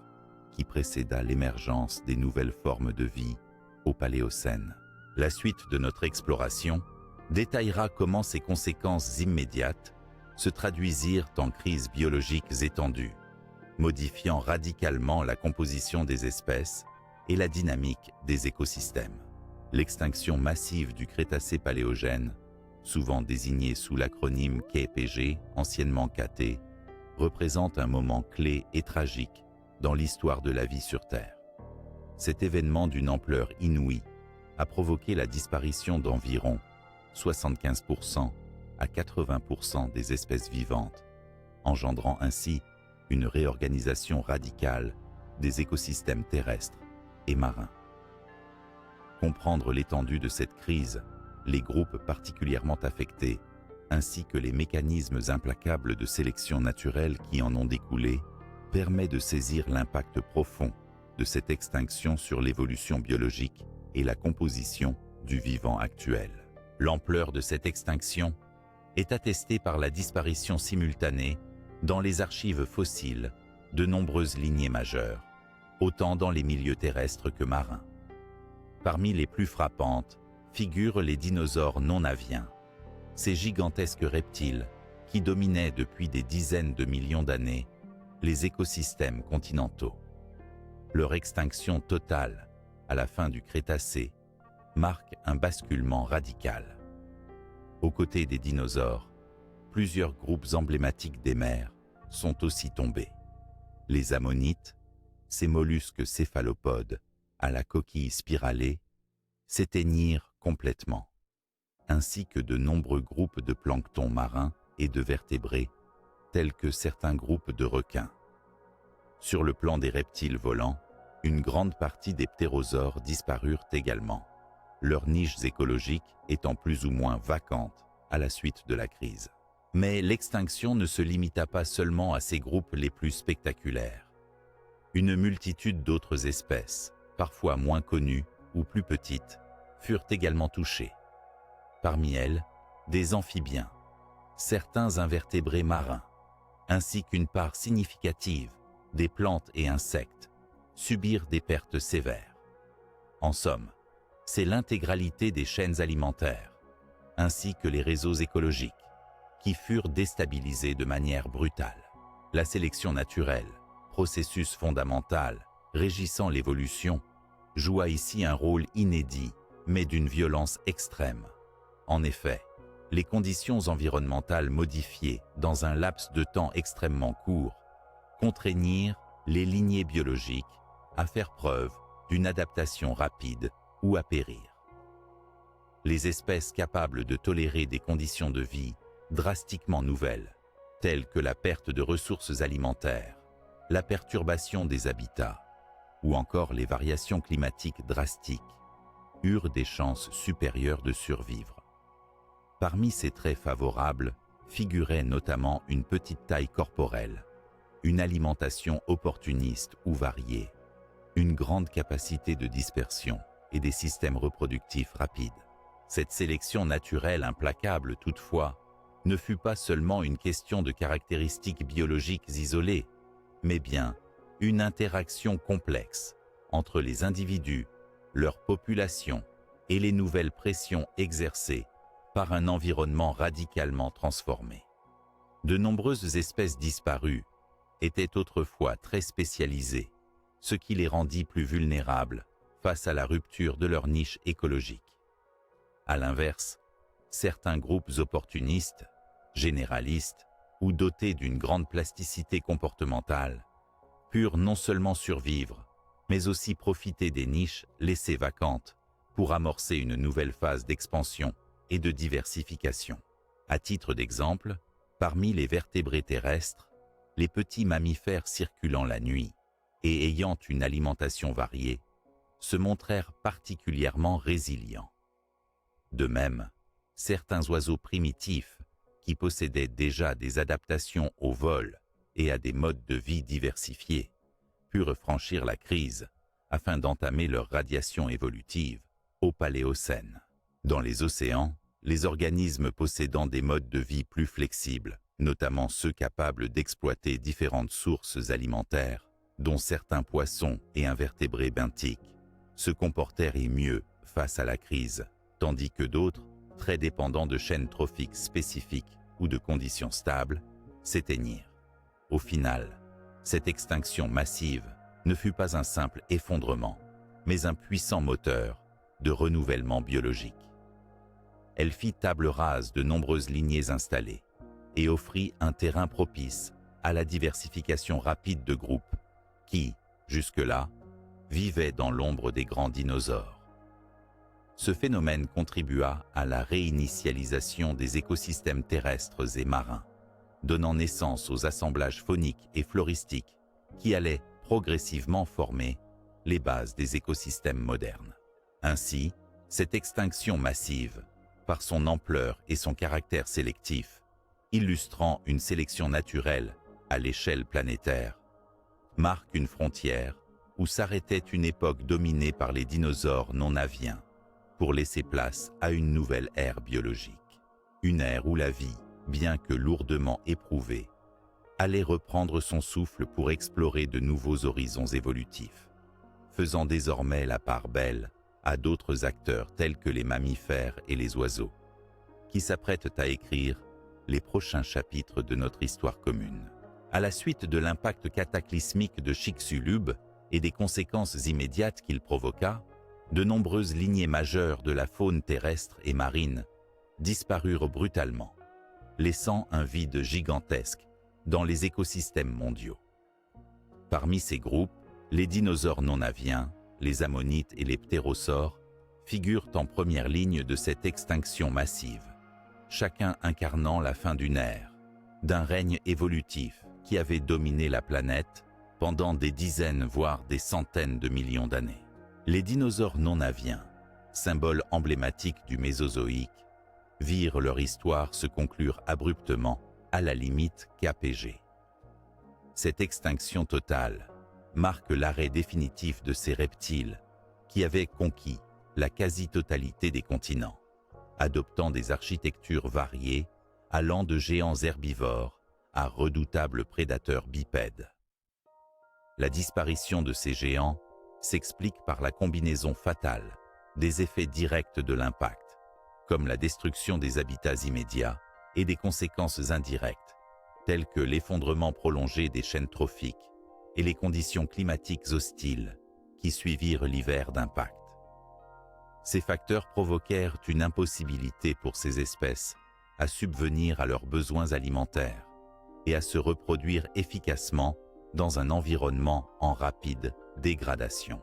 qui précéda l'émergence des nouvelles formes de vie au Paléocène. La suite de notre exploration détaillera comment ces conséquences immédiates se traduisirent en crises biologiques étendues, modifiant radicalement la composition des espèces et la dynamique des écosystèmes. L'extinction massive du Crétacé-Paléogène, souvent désignée sous l'acronyme KPG, anciennement KT, représente un moment clé et tragique dans l'histoire de la vie sur Terre. Cet événement d'une ampleur inouïe a provoqué la disparition d'environ 75% à 80% des espèces vivantes, engendrant ainsi une réorganisation radicale des écosystèmes terrestres et marins. Comprendre l'étendue de cette crise, les groupes particulièrement affectés, ainsi que les mécanismes implacables de sélection naturelle qui en ont découlé, permet de saisir l'impact profond de cette extinction sur l'évolution biologique et la composition du vivant actuel. L'ampleur de cette extinction est attestée par la disparition simultanée dans les archives fossiles de nombreuses lignées majeures, autant dans les milieux terrestres que marins. Parmi les plus frappantes figurent les dinosaures non-aviens, ces gigantesques reptiles qui dominaient depuis des dizaines de millions d'années les écosystèmes continentaux. Leur extinction totale à la fin du Crétacé marque un basculement radical. Aux côtés des dinosaures, plusieurs groupes emblématiques des mers sont aussi tombés. Les ammonites, ces mollusques céphalopodes à la coquille spiralée, s'éteignirent complètement, ainsi que de nombreux groupes de plancton marins et de vertébrés, tels que certains groupes de requins. Sur le plan des reptiles volants, une grande partie des ptérosaures disparurent également, leurs niches écologiques étant plus ou moins vacantes à la suite de la crise. Mais l'extinction ne se limita pas seulement à ces groupes les plus spectaculaires. Une multitude d'autres espèces, parfois moins connues ou plus petites, furent également touchées. Parmi elles, des amphibiens, certains invertébrés marins, ainsi qu'une part significative des plantes et insectes, subirent des pertes sévères. En somme, c'est l'intégralité des chaînes alimentaires, ainsi que les réseaux écologiques, qui furent déstabilisés de manière brutale. La sélection naturelle, processus fondamental régissant l'évolution, joua ici un rôle inédit, mais d'une violence extrême. En effet, les conditions environnementales modifiées dans un laps de temps extrêmement court contraignirent les lignées biologiques à faire preuve d'une adaptation rapide ou à périr. Les espèces capables de tolérer des conditions de vie drastiquement nouvelles, telles que la perte de ressources alimentaires, la perturbation des habitats ou encore les variations climatiques drastiques, eurent des chances supérieures de survivre. Parmi ces traits favorables figurait notamment une petite taille corporelle, une alimentation opportuniste ou variée, une grande capacité de dispersion et des systèmes reproductifs rapides. Cette sélection naturelle implacable, toutefois, ne fut pas seulement une question de caractéristiques biologiques isolées, mais bien une interaction complexe entre les individus, leur population et les nouvelles pressions exercées par un environnement radicalement transformé. De nombreuses espèces disparues étaient autrefois très spécialisées, ce qui les rendit plus vulnérables face à la rupture de leur niche écologique. À l'inverse, certains groupes opportunistes, généralistes ou dotés d'une grande plasticité comportementale purent non seulement survivre, mais aussi profiter des niches laissées vacantes pour amorcer une nouvelle phase d'expansion et de diversification. À titre d'exemple, parmi les vertébrés terrestres, les petits mammifères circulant la nuit et ayant une alimentation variée se montrèrent particulièrement résilients. De même, certains oiseaux primitifs qui possédaient déjà des adaptations au vol et à des modes de vie diversifiés purent franchir la crise afin d'entamer leur radiation évolutive au Paléocène. Dans les océans, les organismes possédant des modes de vie plus flexibles, notamment ceux capables d'exploiter différentes sources alimentaires, dont certains poissons et invertébrés benthiques, se comportèrent et mieux face à la crise, tandis que d'autres, très dépendants de chaînes trophiques spécifiques ou de conditions stables, s'éteignirent. Au final, cette extinction massive ne fut pas un simple effondrement, mais un puissant moteur de renouvellement biologique. Elle fit table rase de nombreuses lignées installées et offrit un terrain propice à la diversification rapide de groupes qui, jusque-là, vivaient dans l'ombre des grands dinosaures. Ce phénomène contribua à la réinitialisation des écosystèmes terrestres et marins, donnant naissance aux assemblages fauniques et floristiques qui allaient progressivement former les bases des écosystèmes modernes. Ainsi, cette extinction massive, par son ampleur et son caractère sélectif, illustrant une sélection naturelle à l'échelle planétaire, marque une frontière où s'arrêtait une époque dominée par les dinosaures non aviens, pour laisser place à une nouvelle ère biologique. Une ère où la vie, bien que lourdement éprouvée, allait reprendre son souffle pour explorer de nouveaux horizons évolutifs, faisant désormais la part belle à d'autres acteurs tels que les mammifères et les oiseaux, qui s'apprêtent à écrire les prochains chapitres de notre histoire commune. À la suite de l'impact cataclysmique de Chicxulub et des conséquences immédiates qu'il provoqua, de nombreuses lignées majeures de la faune terrestre et marine disparurent brutalement, laissant un vide gigantesque dans les écosystèmes mondiaux. Parmi ces groupes, les dinosaures non aviens, les ammonites et les ptérosaures figurent en première ligne de cette extinction massive, chacun incarnant la fin d'une ère, d'un règne évolutif qui avait dominé la planète pendant des dizaines voire des centaines de millions d'années. Les dinosaures non aviens, symbole emblématique du Mésozoïque, virent leur histoire se conclure abruptement à la limite KPG. Cette extinction totale marque l'arrêt définitif de ces reptiles qui avaient conquis la quasi-totalité des continents, adoptant des architectures variées allant de géants herbivores à redoutables prédateurs bipèdes. La disparition de ces géants s'explique par la combinaison fatale des effets directs de l'impact, comme la destruction des habitats immédiats et des conséquences indirectes, telles que l'effondrement prolongé des chaînes trophiques et les conditions climatiques hostiles qui suivirent l'hiver d'impact. Ces facteurs provoquèrent une impossibilité pour ces espèces à subvenir à leurs besoins alimentaires et à se reproduire efficacement dans un environnement en rapide dégradation.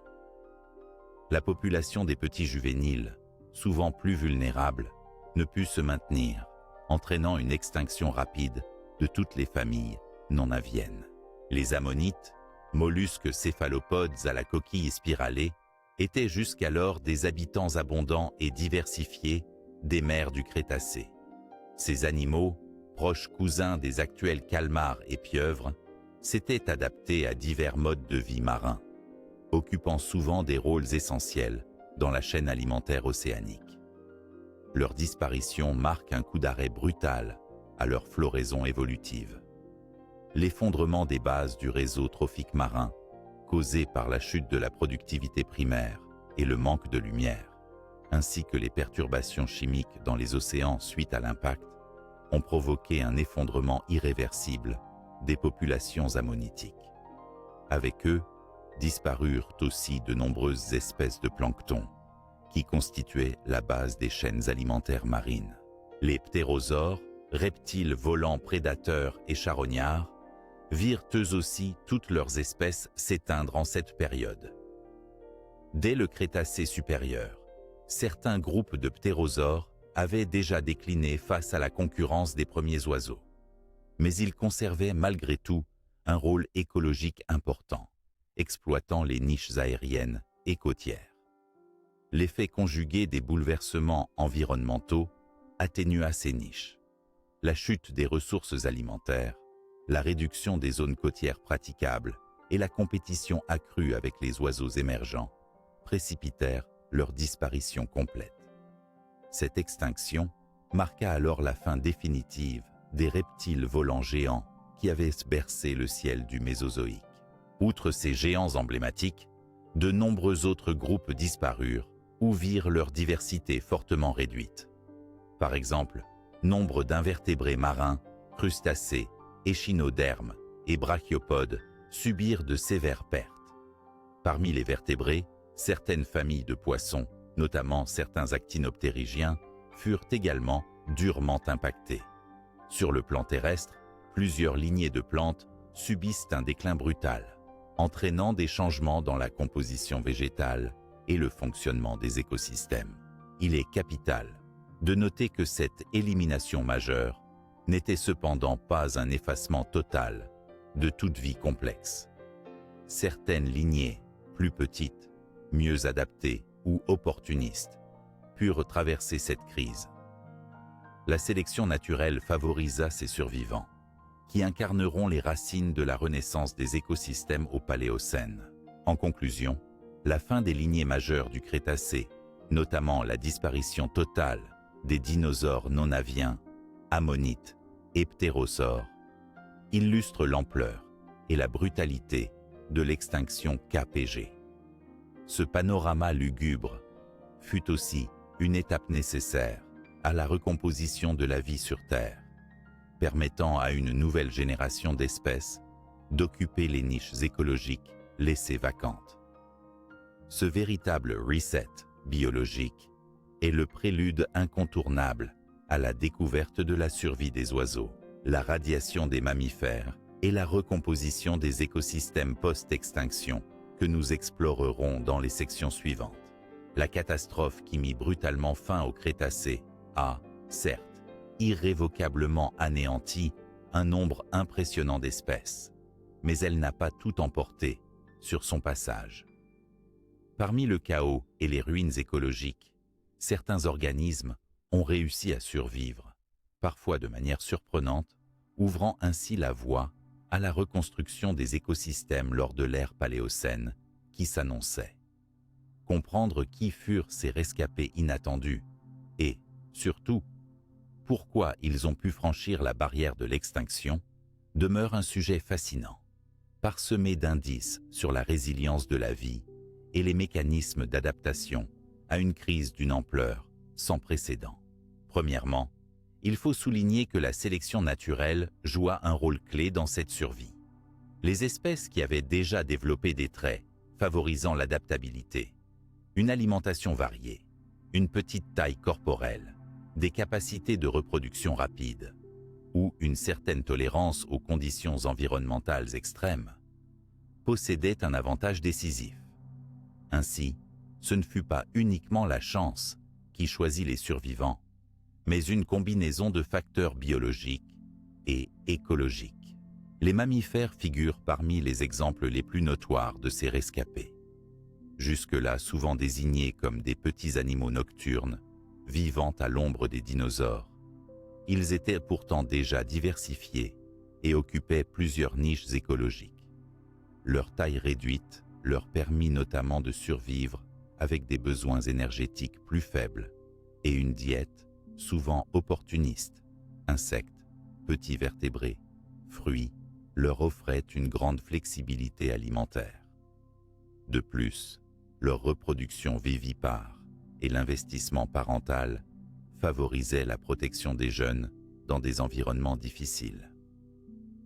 La population des petits juvéniles, souvent plus vulnérables, ne put se maintenir, entraînant une extinction rapide de toutes les familles non aviennes. Les ammonites, mollusques céphalopodes à la coquille spiralée, étaient jusqu'alors des habitants abondants et diversifiés des mers du Crétacé. Ces animaux, proches cousins des actuels calmars et pieuvres, s'étaient adaptés à divers modes de vie marins, occupant souvent des rôles essentiels dans la chaîne alimentaire océanique. Leur disparition marque un coup d'arrêt brutal à leur floraison évolutive. L'effondrement des bases du réseau trophique marin, causé par la chute de la productivité primaire et le manque de lumière, ainsi que les perturbations chimiques dans les océans suite à l'impact, ont provoqué un effondrement irréversible des populations ammonitiques. Avec eux, disparurent aussi de nombreuses espèces de plancton, qui constituaient la base des chaînes alimentaires marines. Les ptérosaures, reptiles volants prédateurs et charognards, virent eux aussi toutes leurs espèces s'éteindre en cette période. Dès le Crétacé supérieur, certains groupes de ptérosaures avaient déjà décliné face à la concurrence des premiers oiseaux. Mais ils conservaient malgré tout un rôle écologique important, exploitant les niches aériennes et côtières. L'effet conjugué des bouleversements environnementaux atténua ces niches. La chute des ressources alimentaires, la réduction des zones côtières praticables et la compétition accrue avec les oiseaux émergents précipitèrent leur disparition complète. Cette extinction marqua alors la fin définitive des reptiles volants géants qui avaient bercé le ciel du Mésozoïque. Outre ces géants emblématiques, de nombreux autres groupes disparurent ou virent leur diversité fortement réduite. Par exemple, nombre d'invertébrés marins, crustacés, échinodermes et brachiopodes subirent de sévères pertes. Parmi les vertébrés, certaines familles de poissons, notamment certains actinoptérygiens, furent également durement impactées. Sur le plan terrestre, plusieurs lignées de plantes subissent un déclin brutal, entraînant des changements dans la composition végétale et le fonctionnement des écosystèmes. Il est capital de noter que cette élimination majeure n'était cependant pas un effacement total de toute vie complexe. Certaines lignées, plus petites, mieux adaptées ou opportunistes, purent traverser cette crise. La sélection naturelle favorisa ces survivants, qui incarneront les racines de la renaissance des écosystèmes au Paléocène. En conclusion, la fin des lignées majeures du Crétacé, notamment la disparition totale des dinosaures non aviens, ammonites et ptérosaures, illustre l'ampleur et la brutalité de l'extinction KPG. Ce panorama lugubre fut aussi une étape nécessaire à la recomposition de la vie sur Terre, permettant à une nouvelle génération d'espèces d'occuper les niches écologiques laissées vacantes. Ce véritable reset biologique est le prélude incontournable à la découverte de la survie des oiseaux, la radiation des mammifères et la recomposition des écosystèmes post-extinction que nous explorerons dans les sections suivantes. La catastrophe qui mit brutalement fin au Crétacé a, certes, irrévocablement anéanti un nombre impressionnant d'espèces, mais elle n'a pas tout emporté sur son passage. Parmi le chaos et les ruines écologiques, certains organismes ont réussi à survivre, parfois de manière surprenante, ouvrant ainsi la voie à la reconstruction des écosystèmes lors de l'ère paléocène qui s'annonçait. Comprendre qui furent ces rescapés inattendus et, surtout, pourquoi ils ont pu franchir la barrière de l'extinction demeure un sujet fascinant, parsemé d'indices sur la résilience de la vie et les mécanismes d'adaptation à une crise d'une ampleur sans précédent. Premièrement, il faut souligner que la sélection naturelle joua un rôle clé dans cette survie. Les espèces qui avaient déjà développé des traits favorisant l'adaptabilité. Une alimentation variée, une petite taille corporelle, des capacités de reproduction rapides ou une certaine tolérance aux conditions environnementales extrêmes possédaient un avantage décisif. Ainsi, ce ne fut pas uniquement la chance qui choisit les survivants, mais une combinaison de facteurs biologiques et écologiques. Les mammifères figurent parmi les exemples les plus notoires de ces rescapés. Jusque-là souvent désignés comme des petits animaux nocturnes, vivant à l'ombre des dinosaures, ils étaient pourtant déjà diversifiés et occupaient plusieurs niches écologiques. Leur taille réduite leur permit notamment de survivre avec des besoins énergétiques plus faibles et une diète souvent opportuniste. Insectes, petits vertébrés, fruits leur offraient une grande flexibilité alimentaire. De plus, leur reproduction vivipare et l'investissement parental favorisaient la protection des jeunes dans des environnements difficiles.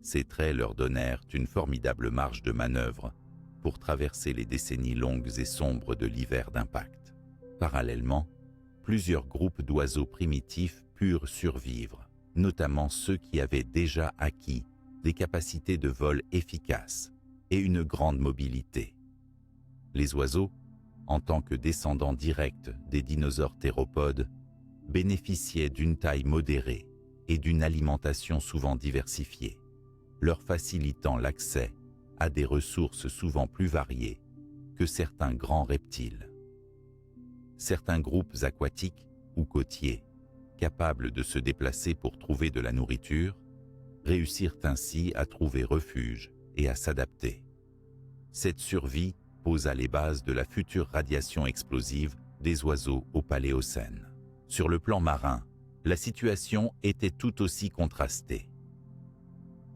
Ces traits leur donnèrent une formidable marge de manœuvre pour traverser les décennies longues et sombres de l'hiver d'impact. Parallèlement, plusieurs groupes d'oiseaux primitifs purent survivre, notamment ceux qui avaient déjà acquis des capacités de vol efficaces et une grande mobilité. Les oiseaux, en tant que descendants directs des dinosaures théropodes, bénéficiaient d'une taille modérée et d'une alimentation souvent diversifiée, leur facilitant l'accès à des ressources souvent plus variées que certains grands reptiles. Certains groupes aquatiques ou côtiers, capables de se déplacer pour trouver de la nourriture, réussirent ainsi à trouver refuge et à s'adapter. Cette survie posa les bases de la future radiation explosive des oiseaux au Paléocène. Sur le plan marin, la situation était tout aussi contrastée.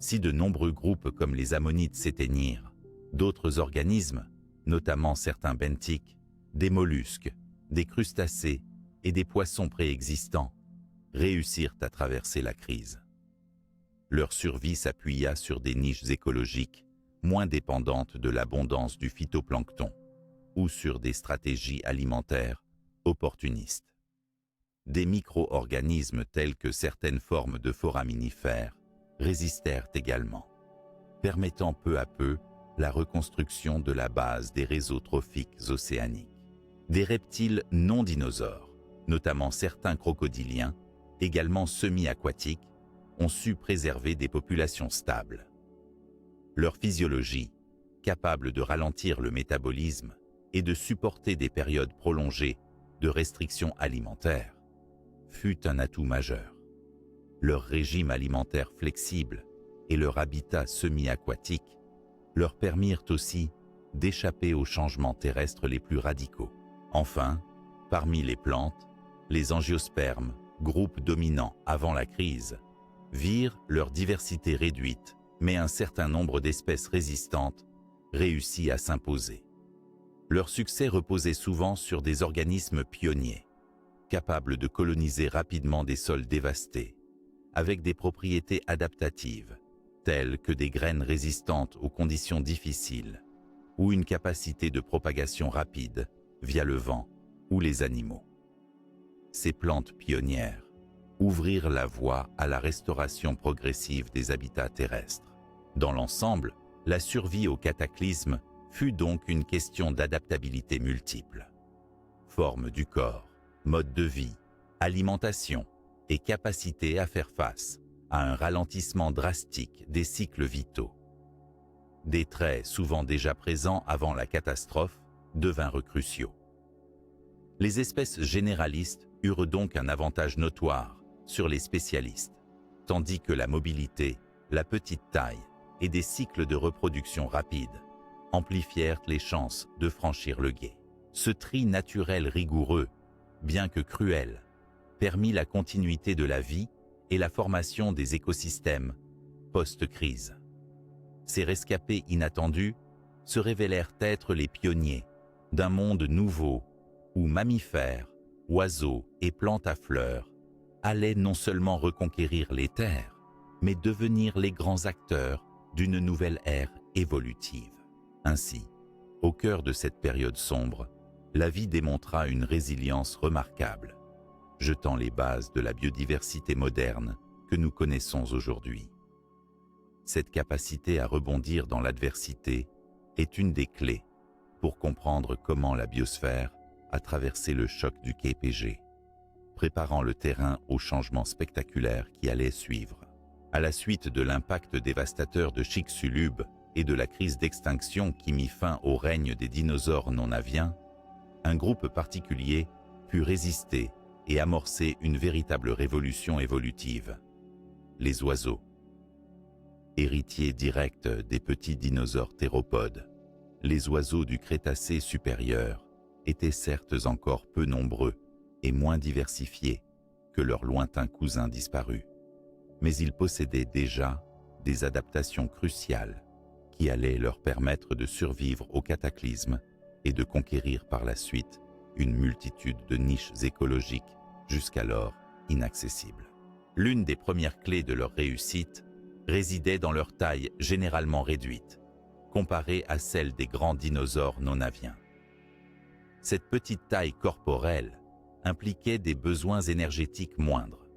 Si de nombreux groupes comme les ammonites s'éteignirent, d'autres organismes, notamment certains benthiques, des mollusques, des crustacés et des poissons préexistants, réussirent à traverser la crise. Leur survie s'appuya sur des niches écologiques moins dépendantes de l'abondance du phytoplancton ou sur des stratégies alimentaires opportunistes. Des micro-organismes tels que certaines formes de foraminifères résistèrent également, permettant peu à peu la reconstruction de la base des réseaux trophiques océaniques. Des reptiles non dinosaures, notamment certains crocodiliens, également semi-aquatiques, ont su préserver des populations stables. Leur physiologie, capable de ralentir le métabolisme et de supporter des périodes prolongées de restrictions alimentaires, fut un atout majeur. Leur régime alimentaire flexible et leur habitat semi-aquatique leur permirent aussi d'échapper aux changements terrestres les plus radicaux. Enfin, parmi les plantes, les angiospermes, groupe dominant avant la crise, virent leur diversité réduite, mais un certain nombre d'espèces résistantes réussit à s'imposer. Leur succès reposait souvent sur des organismes pionniers, capables de coloniser rapidement des sols dévastés, avec des propriétés adaptatives, telles que des graines résistantes aux conditions difficiles, ou une capacité de propagation rapide via le vent ou les animaux. Ces plantes pionnières ouvrirent la voie à la restauration progressive des habitats terrestres. Dans l'ensemble, la survie au cataclysme fut donc une question d'adaptabilité multiple. Forme du corps, mode de vie, alimentation et capacité à faire face à un ralentissement drastique des cycles vitaux. Des traits souvent déjà présents avant la catastrophe devinrent cruciaux. Les espèces généralistes eurent donc un avantage notoire sur les spécialistes, tandis que la mobilité, la petite taille et des cycles de reproduction rapides amplifièrent les chances de franchir le gué. Ce tri naturel rigoureux, bien que cruel, permit la continuité de la vie et la formation des écosystèmes post-crise. Ces rescapés inattendus se révélèrent être les pionniers d'un monde nouveau où mammifères, oiseaux et plantes à fleurs allaient non seulement reconquérir les terres, mais devenir les grands acteurs d'une nouvelle ère évolutive. Ainsi, Au cœur de cette période sombre, la vie démontra une résilience remarquable, jetant les bases de la biodiversité moderne que nous connaissons aujourd'hui. Cette capacité à rebondir dans l'adversité est une des clés pour comprendre comment la biosphère a traversé le choc du KPG, préparant le terrain aux changements spectaculaires qui allaient suivre. À la suite de l'impact dévastateur de Chicxulub et de la crise d'extinction qui mit fin au règne des dinosaures non-aviens, un groupe particulier put résister et amorcer une véritable révolution évolutive: les oiseaux. Héritiers directs des petits dinosaures théropodes, les oiseaux du Crétacé supérieur étaient certes encore peu nombreux et moins diversifiés que leurs lointains cousins disparus, mais ils possédaient déjà des adaptations cruciales qui allaient leur permettre de survivre au cataclysme et de conquérir par la suite une multitude de niches écologiques jusqu'alors inaccessibles. L'une des premières clés de leur réussite résidait dans leur taille généralement réduite, comparée à celle des grands dinosaures non-aviens. Cette petite taille corporelle impliquait des besoins énergétiques moindres,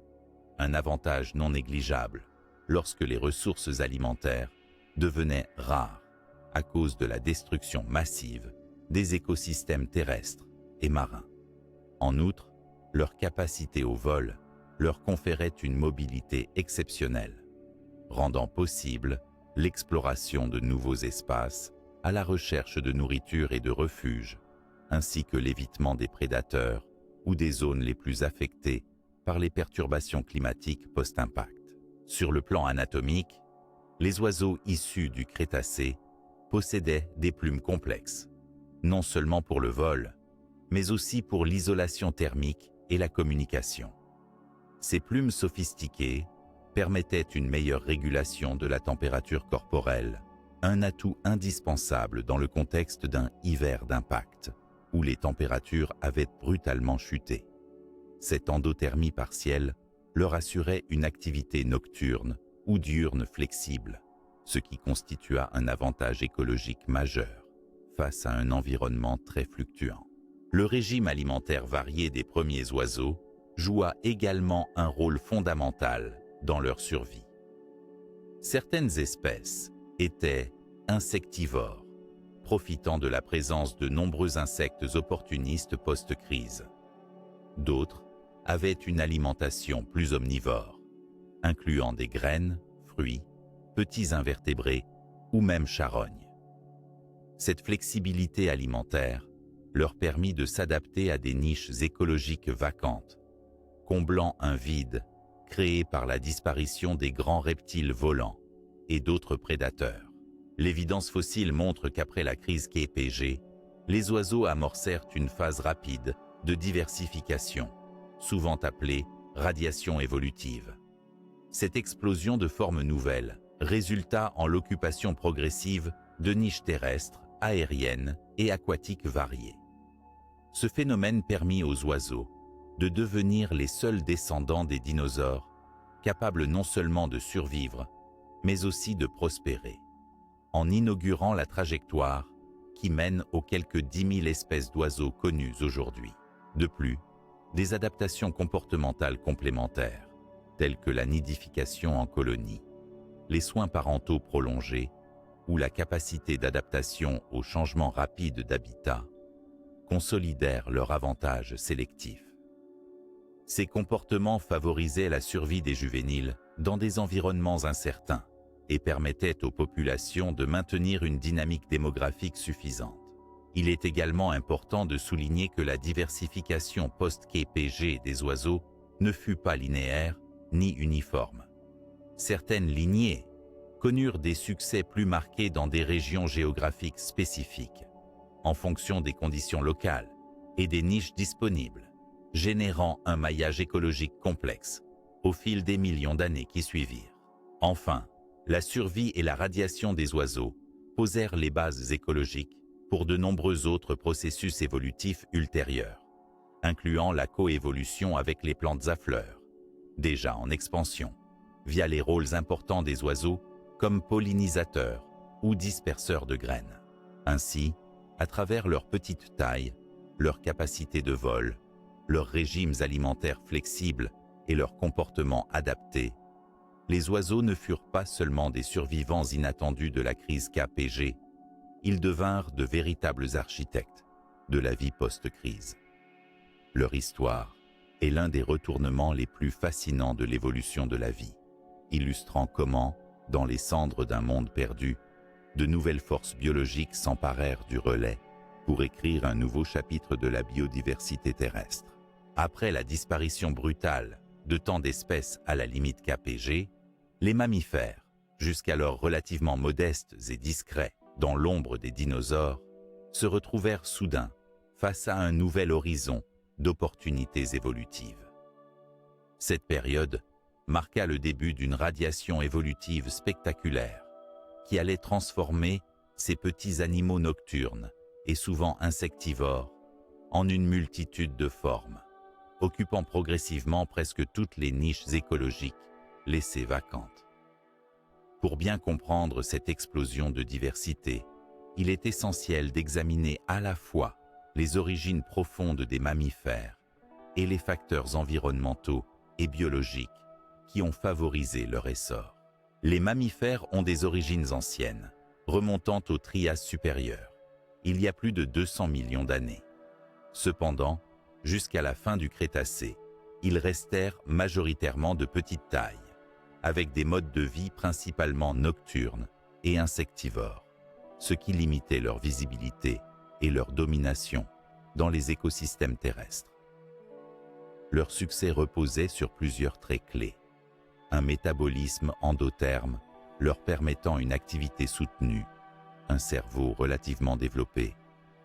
un avantage non négligeable lorsque les ressources alimentaires devenaient rares à cause de la destruction massive des écosystèmes terrestres et marins. En outre, leur capacité au vol leur conférait une mobilité exceptionnelle, rendant possible l'exploration de nouveaux espaces à la recherche de nourriture et de refuge, ainsi que l'évitement des prédateurs ou des zones les plus affectées par les perturbations climatiques post-impact. Sur le plan anatomique, les oiseaux issus du Crétacé possédaient des plumes complexes, non seulement pour le vol, mais aussi pour l'isolation thermique et la communication. Ces plumes sophistiquées permettaient une meilleure régulation de la température corporelle, un atout indispensable dans le contexte d'un hiver d'impact, où les températures avaient brutalement chuté. Cette endothermie partielle leur assurait une activité nocturne ou diurne flexible, ce qui constitua un avantage écologique majeur face à un environnement très fluctuant. Le régime alimentaire varié des premiers oiseaux joua également un rôle fondamental dans leur survie. Certaines espèces étaient insectivores, profitant de la présence de nombreux insectes opportunistes post-crise. D'autres avaient une alimentation plus omnivore, incluant des graines, fruits, petits invertébrés ou même charognes. Cette flexibilité alimentaire leur permit de s'adapter à des niches écologiques vacantes, comblant un vide créé par la disparition des grands reptiles volants et d'autres prédateurs. L'évidence fossile montre qu'après la crise KPG, les oiseaux amorcèrent une phase rapide de diversification, souvent appelée radiation évolutive. Cette explosion de formes nouvelles résulta en l'occupation progressive de niches terrestres, aériennes et aquatiques variées. Ce phénomène permit aux oiseaux de devenir les seuls descendants des dinosaures, capables non seulement de survivre, mais aussi de prospérer, en inaugurant la trajectoire qui mène aux quelques 10 000 espèces d'oiseaux connues aujourd'hui. De plus, des adaptations comportementales complémentaires, telles que la nidification en colonie, les soins parentaux prolongés ou la capacité d'adaptation aux changements rapides d'habitat, consolidèrent leur avantage sélectif. Ces comportements favorisaient la survie des juvéniles dans des environnements incertains et permettaient aux populations de maintenir une dynamique démographique suffisante. Il est également important de souligner que la diversification post-KPG des oiseaux ne fut pas linéaire ni uniforme. Certaines lignées connurent des succès plus marqués dans des régions géographiques spécifiques, en fonction des conditions locales et des niches disponibles, générant un maillage écologique complexe au fil des millions d'années qui suivirent. Enfin, la survie et la radiation des oiseaux posèrent les bases écologiques pour de nombreux autres processus évolutifs ultérieurs, incluant la coévolution avec les plantes à fleurs, déjà en expansion, via les rôles importants des oiseaux comme pollinisateurs ou disperseurs de graines. Ainsi, À travers leur petite taille, leur capacité de vol, leurs régimes alimentaires flexibles et leur comportement adapté, les oiseaux ne furent pas seulement des survivants inattendus de la crise KPG, ils devinrent de véritables architectes de la vie post-crise. Leur histoire est l'un des retournements les plus fascinants de l'évolution de la vie, illustrant comment, dans les cendres d'un monde perdu, de nouvelles forces biologiques s'emparèrent du relais pour écrire un nouveau chapitre de la biodiversité terrestre. Après la disparition brutale de tant d'espèces à la limite KPG, les mammifères, jusqu'alors relativement modestes et discrets dans l'ombre des dinosaures, se retrouvèrent soudain face à un nouvel horizon d'opportunités évolutives. Cette période marqua le début d'une radiation évolutive spectaculaire qui allait transformer ces petits animaux nocturnes et souvent insectivores en une multitude de formes, occupant progressivement presque toutes les niches écologiques laissées vacantes. Pour bien comprendre cette explosion de diversité, il est essentiel d'examiner à la fois les origines profondes des mammifères et les facteurs environnementaux et biologiques qui ont favorisé leur essor. Les mammifères ont des origines anciennes, remontant au Trias supérieur, il y a plus de 200 millions d'années. Cependant, jusqu'à la fin du Crétacé, ils restèrent majoritairement de petite taille, avec des modes de vie principalement nocturnes et insectivores, ce qui limitait leur visibilité et leur domination dans les écosystèmes terrestres. Leur succès reposait sur plusieurs traits clés. Un métabolisme endotherme leur permettant une activité soutenue, un cerveau relativement développé,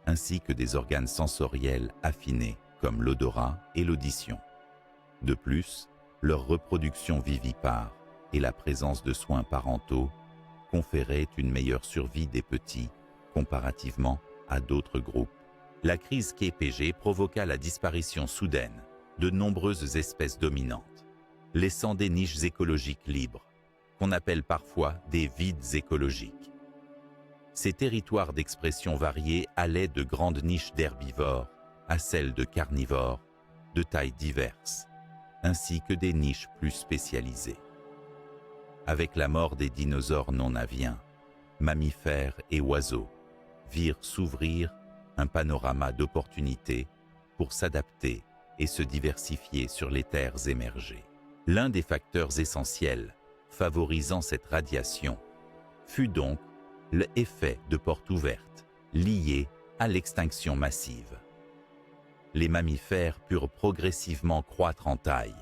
ainsi que des organes sensoriels affinés comme l'odorat et l'audition. De plus, leur reproduction vivipare et la présence de soins parentaux conféraient une meilleure survie des petits comparativement à d'autres groupes. La crise KPG provoqua la disparition soudaine de nombreuses espèces dominantes, laissant des niches écologiques libres, qu'on appelle parfois des vides écologiques. Ces territoires d'expression variés allaient de grandes niches d'herbivores à celles de carnivores, de tailles diverses, ainsi que des niches plus spécialisées. Avec la mort des dinosaures non aviens, mammifères et oiseaux virent s'ouvrir un panorama d'opportunités pour s'adapter et se diversifier sur les terres émergées. L'un des facteurs essentiels favorisant cette radiation fut donc l'effet de porte ouverte lié à l'extinction massive. Les mammifères purent progressivement croître en taille,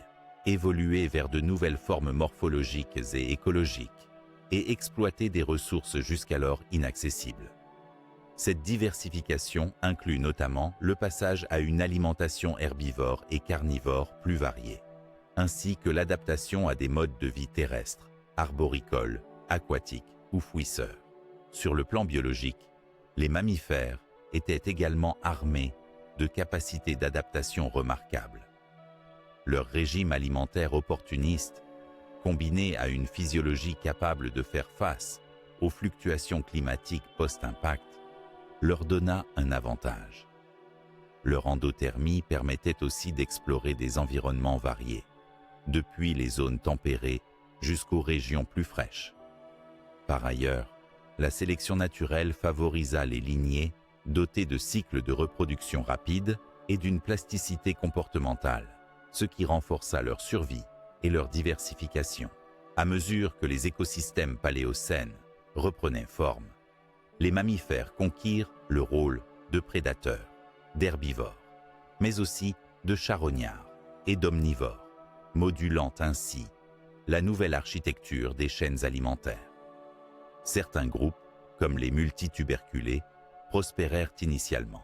évoluer vers de nouvelles formes morphologiques et écologiques et exploiter des ressources jusqu'alors inaccessibles. Cette diversification inclut notamment le passage à une alimentation herbivore et carnivore plus variée, ainsi que l'adaptation à des modes de vie terrestres, arboricoles, aquatiques ou fouisseurs. Sur le plan biologique, les mammifères étaient également armés de capacités d'adaptation remarquables. Leur régime alimentaire opportuniste, combiné à une physiologie capable de faire face aux fluctuations climatiques post-impact, leur donna un avantage. Leur endothermie permettait aussi d'explorer des environnements variés, depuis les zones tempérées jusqu'aux régions plus fraîches. Par ailleurs, la sélection naturelle favorisa les lignées dotées de cycles de reproduction rapides et d'une plasticité comportementale, ce qui renforça leur survie et leur diversification. À mesure que les écosystèmes paléocènes reprenaient forme, les mammifères conquirent le rôle de prédateurs, d'herbivores, mais aussi de charognards et d'omnivores, modulant ainsi la nouvelle architecture des chaînes alimentaires. Certains groupes, comme les multituberculés, prospérèrent initialement,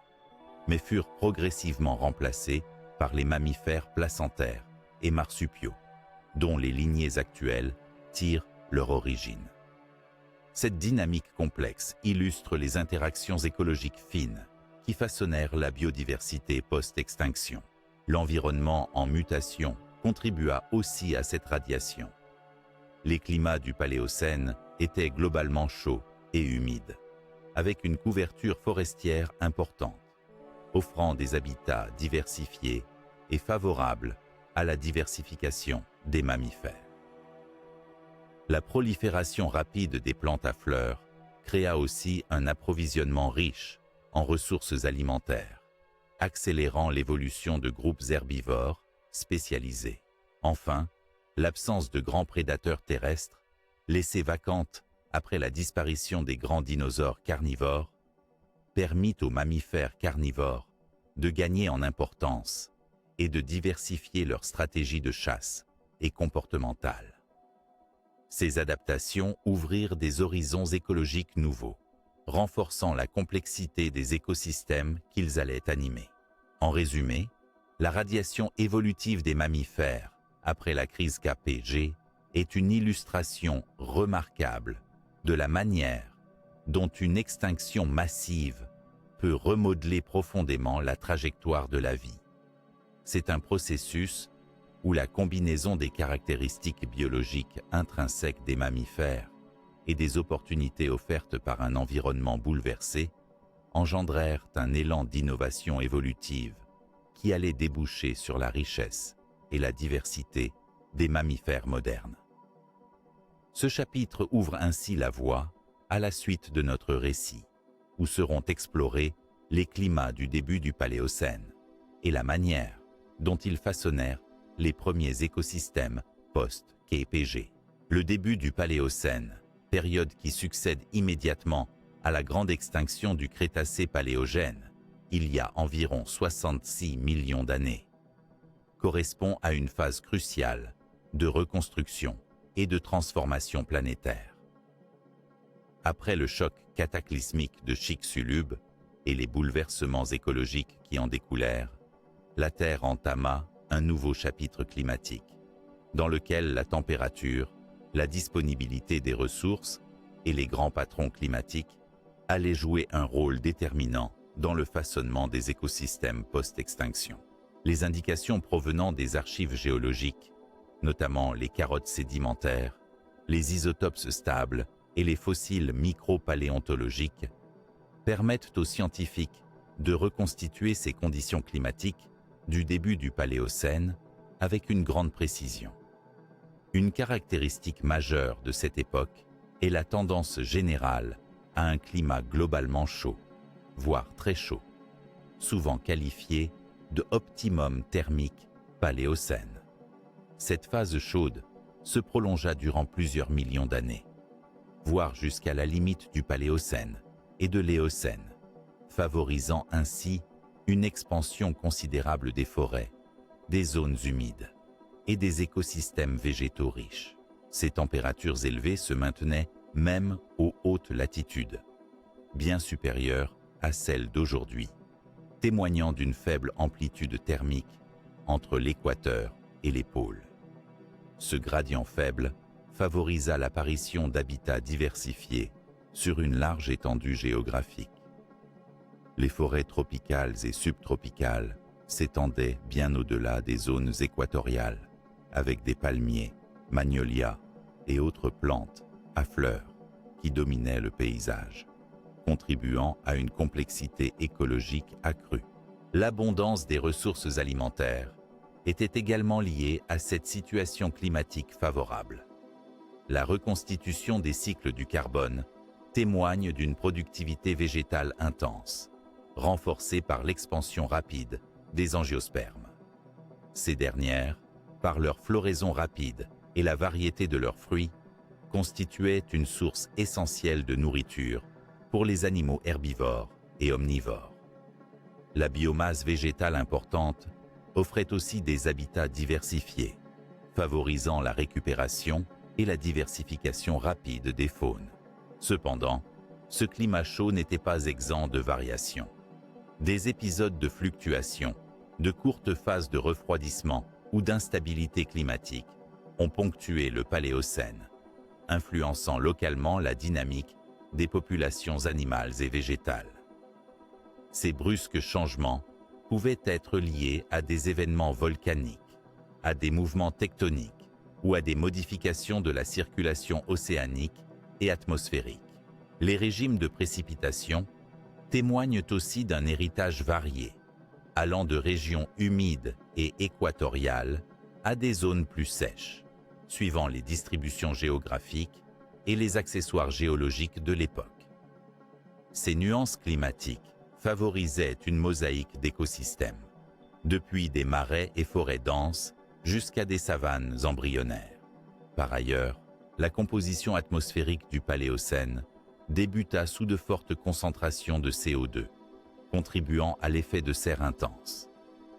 mais furent progressivement remplacés par les mammifères placentaires et marsupiaux, dont les lignées actuelles tirent leur origine. Cette dynamique complexe illustre les interactions écologiques fines qui façonnèrent la biodiversité post-extinction. L'environnement en mutation contribua aussi à cette radiation. Les climats du Paléocène étaient globalement chauds et humides, avec une couverture forestière importante, offrant des habitats diversifiés et favorables à la diversification des mammifères. La prolifération rapide des plantes à fleurs créa aussi un approvisionnement riche en ressources alimentaires, accélérant l'évolution de groupes herbivores spécialisés. Enfin, l'absence de grands prédateurs terrestres, laissée vacante après la disparition des grands dinosaures carnivores, permit aux mammifères carnivores de gagner en importance et de diversifier leur stratégie de chasse et comportementale. Ces adaptations ouvrirent des horizons écologiques nouveaux, renforçant la complexité des écosystèmes qu'ils allaient animer. En résumé, la radiation évolutive des mammifères après la crise KPG est une illustration remarquable de la manière dont une extinction massive peut remodeler profondément la trajectoire de la vie. C'est un processus où la combinaison des caractéristiques biologiques intrinsèques des mammifères et des opportunités offertes par un environnement bouleversé engendrèrent un élan d'innovation évolutive qui allait déboucher sur la richesse et la diversité des mammifères modernes. Ce chapitre ouvre ainsi la voie à la suite de notre récit, où seront explorés les climats du début du Paléocène et la manière dont ils façonnèrent les premiers écosystèmes post-KPG. Le début du Paléocène, période qui succède immédiatement à la grande extinction du Crétacé-Paléogène, il y a environ 66 millions d'années, correspond à une phase cruciale de reconstruction et de transformation planétaire. Après le choc cataclysmique de Chicxulub et les bouleversements écologiques qui en découlèrent, la Terre entama un nouveau chapitre climatique, dans lequel la température, la disponibilité des ressources et les grands patrons climatiques allaient jouer un rôle déterminant dans le façonnement des écosystèmes post-extinction. Les indications provenant des archives géologiques, notamment les carottes sédimentaires, les isotopes stables et les fossiles micropaléontologiques, permettent aux scientifiques de reconstituer ces conditions climatiques du début du Paléocène avec une grande précision. Une caractéristique majeure de cette époque est la tendance générale à un climat globalement chaud, voire très chaud, souvent qualifié de optimum thermique Paléocène. Cette phase chaude se prolongea durant plusieurs millions d'années, voire jusqu'à la limite du Paléocène et de l'Éocène, favorisant ainsi une expansion considérable des forêts, des zones humides et des écosystèmes végétaux riches. Ces températures élevées se maintenaient même aux hautes latitudes, bien supérieures à celles d'aujourd'hui, témoignant d'une faible amplitude thermique entre l'équateur et les pôles. Ce gradient faible favorisa l'apparition d'habitats diversifiés sur une large étendue géographique. Les forêts tropicales et subtropicales s'étendaient bien au-delà des zones équatoriales, avec des palmiers, magnolias et autres plantes à fleurs qui dominaient le paysage, contribuant à une complexité écologique accrue. L'abondance des ressources alimentaires était également liée à cette situation climatique favorable. La reconstitution des cycles du carbone témoigne d'une productivité végétale intense, renforcée par l'expansion rapide des angiospermes. Ces dernières, par leur floraison rapide et la variété de leurs fruits, constituaient une source essentielle de nourriture pour les animaux herbivores et omnivores. La biomasse végétale importante offrait aussi des habitats diversifiés, favorisant la récupération et la diversification rapide des faunes. Cependant, ce climat chaud n'était pas exempt de variations. Des épisodes de fluctuation, de courtes phases de refroidissement ou d'instabilité climatique ont ponctué le Paléocène, influençant localement la dynamique des populations animales et végétales. Ces brusques changements pouvaient être liés à des événements volcaniques, à des mouvements tectoniques ou à des modifications de la circulation océanique et atmosphérique. Les régimes de précipitation témoignent aussi d'un héritage varié, allant de régions humides et équatoriales à des zones plus sèches, suivant les distributions géographiques et les accessoires géologiques de l'époque. Ces nuances climatiques favorisaient une mosaïque d'écosystèmes, depuis des marais et forêts denses jusqu'à des savanes embryonnaires. Par ailleurs, la composition atmosphérique du Paléocène débuta sous de fortes concentrations de CO2, contribuant à l'effet de serre intense.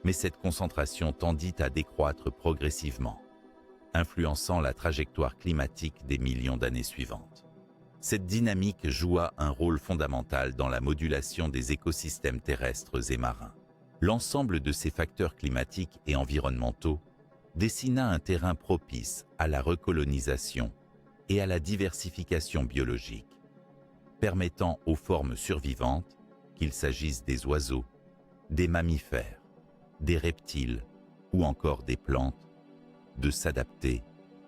Mais cette concentration tendit à décroître progressivement, influençant la trajectoire climatique des millions d'années suivantes. Cette dynamique joua un rôle fondamental dans la modulation des écosystèmes terrestres et marins. L'ensemble de ces facteurs climatiques et environnementaux dessina un terrain propice à la recolonisation et à la diversification biologique, permettant aux formes survivantes, qu'il s'agisse des oiseaux, des mammifères, des reptiles ou encore des plantes, de s'adapter,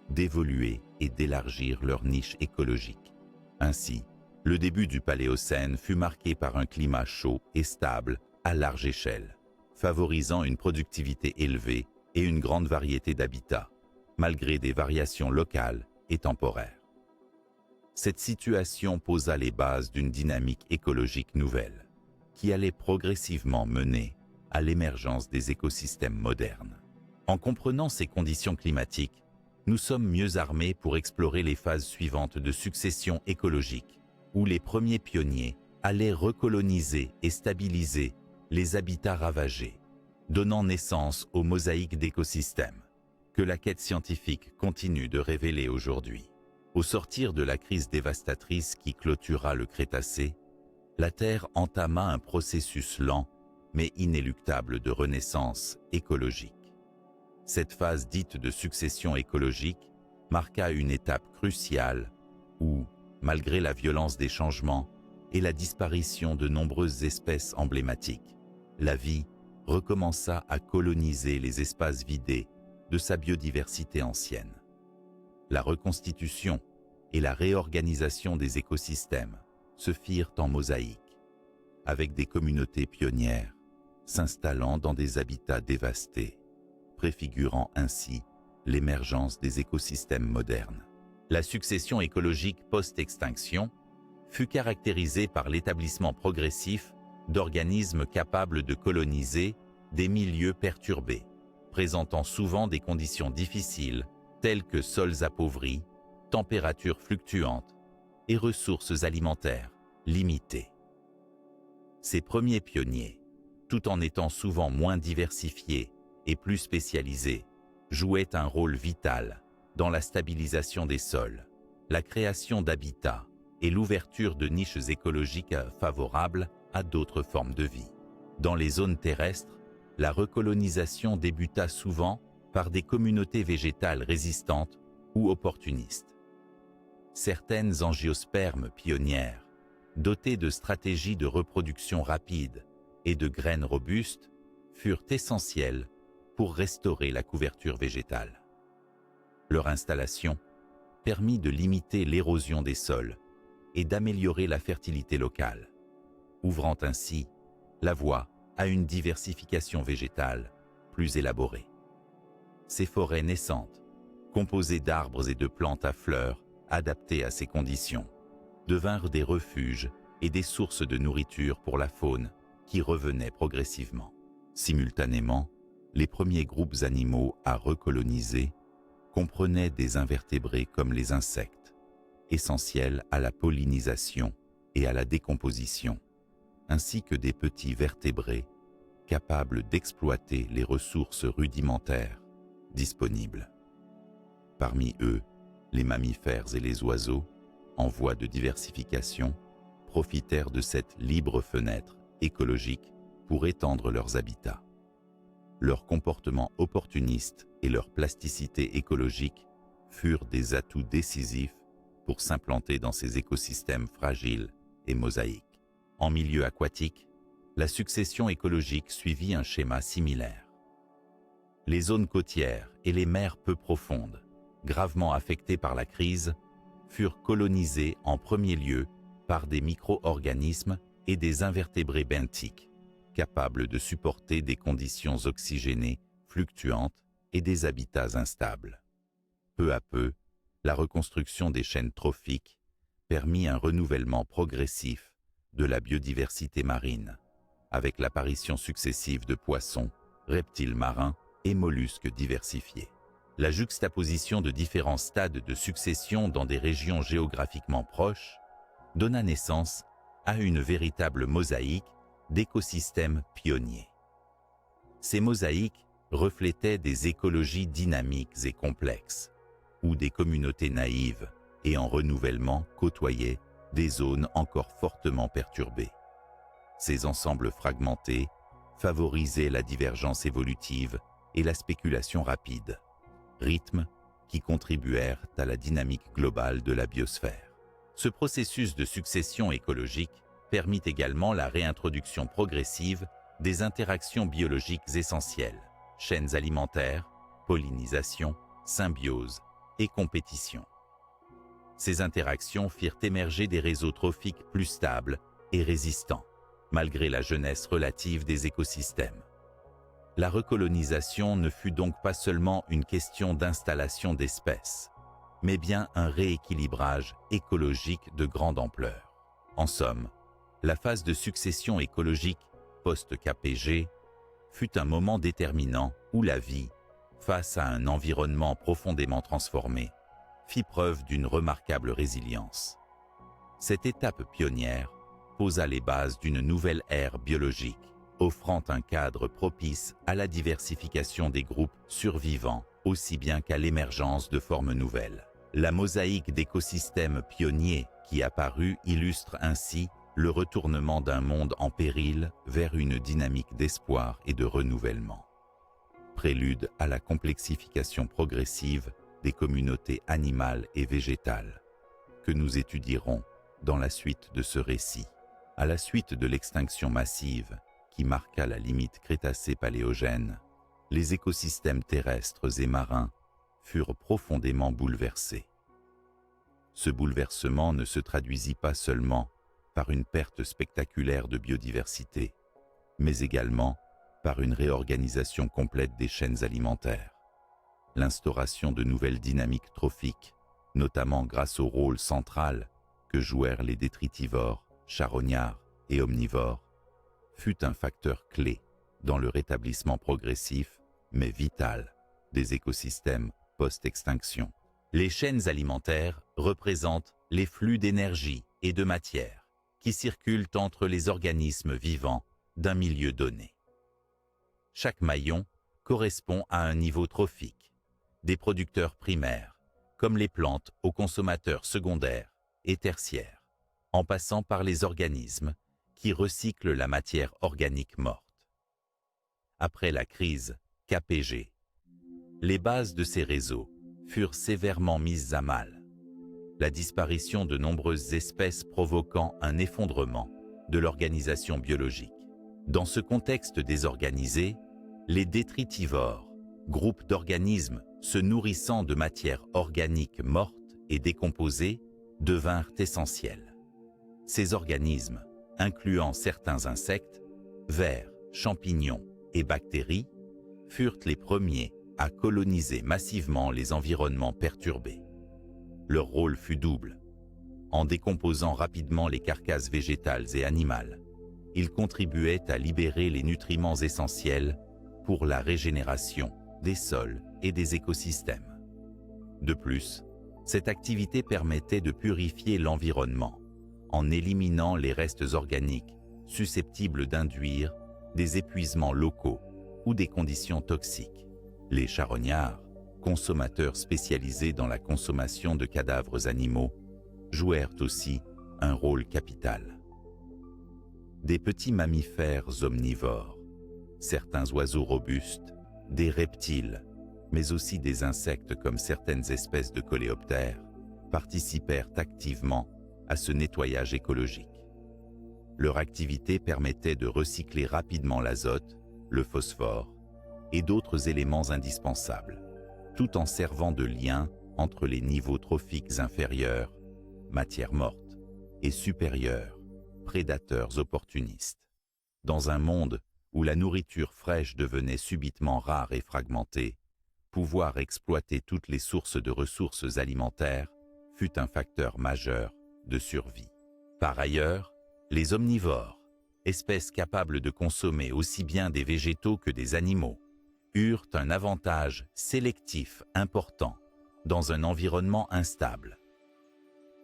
d'évoluer et d'élargir leur niche écologique. Ainsi, le début du Paléocène fut marqué par un climat chaud et stable à large échelle, favorisant une productivité élevée et une grande variété d'habitats, malgré des variations locales et temporaires. Cette situation posa les bases d'une dynamique écologique nouvelle, qui allait progressivement mener à l'émergence des écosystèmes modernes. En comprenant ces conditions climatiques, nous sommes mieux armés pour explorer les phases suivantes de succession écologique, où les premiers pionniers allaient recoloniser et stabiliser les habitats ravagés, donnant naissance aux mosaïques d'écosystèmes, que la quête scientifique continue de révéler aujourd'hui. Au sortir de la crise dévastatrice qui clôtura le Crétacé, la Terre entama un processus lent mais inéluctable de renaissance écologique. Cette phase dite de succession écologique marqua une étape cruciale où, malgré la violence des changements et la disparition de nombreuses espèces emblématiques, la vie recommença à coloniser les espaces vidés de sa biodiversité ancienne. La reconstitution et la réorganisation des écosystèmes se firent en mosaïque, avec des communautés pionnières s'installant dans des habitats dévastés, préfigurant ainsi l'émergence des écosystèmes modernes. La succession écologique post-extinction fut caractérisée par l'établissement progressif d'organismes capables de coloniser des milieux perturbés, présentant souvent des conditions difficiles telles que sols appauvris, températures fluctuantes et ressources alimentaires limitées. Ces premiers pionniers, tout en étant souvent moins diversifiés et plus spécialisés, jouaient un rôle vital dans la stabilisation des sols, la création d'habitats et l'ouverture de niches écologiques favorables à d'autres formes de vie. Dans les zones terrestres, la recolonisation débuta souvent par des communautés végétales résistantes ou opportunistes. Certaines angiospermes pionnières, dotées de stratégies de reproduction rapide et de graines robustes, furent essentielles pour restaurer la couverture végétale. Leur installation permit de limiter l'érosion des sols et d'améliorer la fertilité locale, ouvrant ainsi la voie à une diversification végétale plus élaborée. Ces forêts naissantes, composées d'arbres et de plantes à fleurs adaptées à ces conditions, devinrent des refuges et des sources de nourriture pour la faune qui revenait progressivement. Simultanément, les premiers groupes animaux à recoloniser comprenaient des invertébrés comme les insectes, essentiels à la pollinisation et à la décomposition, ainsi que des petits vertébrés capables d'exploiter les ressources rudimentaires disponibles. Parmi eux, les mammifères et les oiseaux, en voie de diversification, profitèrent de cette libre fenêtre écologique pour étendre leurs habitats. Leur comportement opportuniste et leur plasticité écologique furent des atouts décisifs pour s'implanter dans ces écosystèmes fragiles et mosaïques. En milieu aquatique, la succession écologique suivit un schéma similaire. Les zones côtières et les mers peu profondes, gravement affectées par la crise, furent colonisées en premier lieu par des micro-organismes et des invertébrés benthiques, capables de supporter des conditions oxygénées, fluctuantes et des habitats instables. Peu à peu, la reconstruction des chaînes trophiques permit un renouvellement progressif de la biodiversité marine, avec l'apparition successive de poissons, reptiles marins et mollusques diversifiés. La juxtaposition de différents stades de succession dans des régions géographiquement proches donna naissance à une véritable mosaïque d'écosystèmes pionniers. Ces mosaïques reflétaient des écologies dynamiques et complexes, où des communautés naïves et en renouvellement côtoyaient des zones encore fortement perturbées. Ces ensembles fragmentés favorisaient la divergence évolutive et la spéculation rapide, rythmes qui contribuèrent à la dynamique globale de la biosphère. Ce processus de succession écologique permit également la réintroduction progressive des interactions biologiques essentielles, chaînes alimentaires, pollinisation, symbiose et compétition. Ces interactions firent émerger des réseaux trophiques plus stables et résistants, malgré la jeunesse relative des écosystèmes. La recolonisation ne fut donc pas seulement une question d'installation d'espèces, mais bien un rééquilibrage écologique de grande ampleur. En somme, la phase de succession écologique post-KPG fut un moment déterminant où la vie, face à un environnement profondément transformé, fit preuve d'une remarquable résilience. Cette étape pionnière posa les bases d'une nouvelle ère biologique, offrant un cadre propice à la diversification des groupes survivants, aussi bien qu'à l'émergence de formes nouvelles. La mosaïque d'écosystèmes pionniers qui apparut illustre ainsi le retournement d'un monde en péril vers une dynamique d'espoir et de renouvellement. Prélude à la complexification progressive des communautés animales et végétales, que nous étudierons dans la suite de ce récit. À la suite de l'extinction massive qui marqua la limite Crétacé-Paléogène, les écosystèmes terrestres et marins furent profondément bouleversés. Ce bouleversement ne se traduisit pas seulement par une perte spectaculaire de biodiversité, mais également par une réorganisation complète des chaînes alimentaires. L'instauration de nouvelles dynamiques trophiques, notamment grâce au rôle central que jouèrent les détritivores, charognards et omnivores, fut un facteur clé dans le rétablissement progressif, mais vital, des écosystèmes post-extinction. Les chaînes alimentaires représentent les flux d'énergie et de matière qui circulent entre les organismes vivants d'un milieu donné. Chaque maillon correspond à un niveau trophique, des producteurs primaires, comme les plantes aux consommateurs secondaires et tertiaires, en passant par les organismes qui recyclent la matière organique morte. Après la crise KPG, les bases de ces réseaux furent sévèrement mises à mal, la disparition de nombreuses espèces provoquant un effondrement de l'organisation biologique. Dans ce contexte désorganisé, les détritivores, groupe d'organismes se nourrissant de matière organique morte et décomposée, devinrent essentiels. Ces organismes, incluant certains insectes, vers, champignons et bactéries, furent les premiers à coloniser massivement les environnements perturbés. Leur rôle fut double. En décomposant rapidement les carcasses végétales et animales, ils contribuaient à libérer les nutriments essentiels pour la régénération des sols et des écosystèmes. De plus, cette activité permettait de purifier l'environnement en éliminant les restes organiques susceptibles d'induire des épuisements locaux ou des conditions toxiques. Les charognards, consommateurs spécialisés dans la consommation de cadavres animaux, jouèrent aussi un rôle capital. Des petits mammifères omnivores, certains oiseaux robustes, des reptiles, mais aussi des insectes comme certaines espèces de coléoptères, participèrent activement à ce nettoyage écologique. Leur activité permettait de recycler rapidement l'azote, le phosphore et d'autres éléments indispensables, tout en servant de lien entre les niveaux trophiques inférieurs, matière morte, et supérieurs, prédateurs opportunistes. Dans un monde où la nourriture fraîche devenait subitement rare et fragmentée, pouvoir exploiter toutes les sources de ressources alimentaires fut un facteur majeur de survie. Par ailleurs, les omnivores, espèces capables de consommer aussi bien des végétaux que des animaux, eurent un avantage sélectif important dans un environnement instable.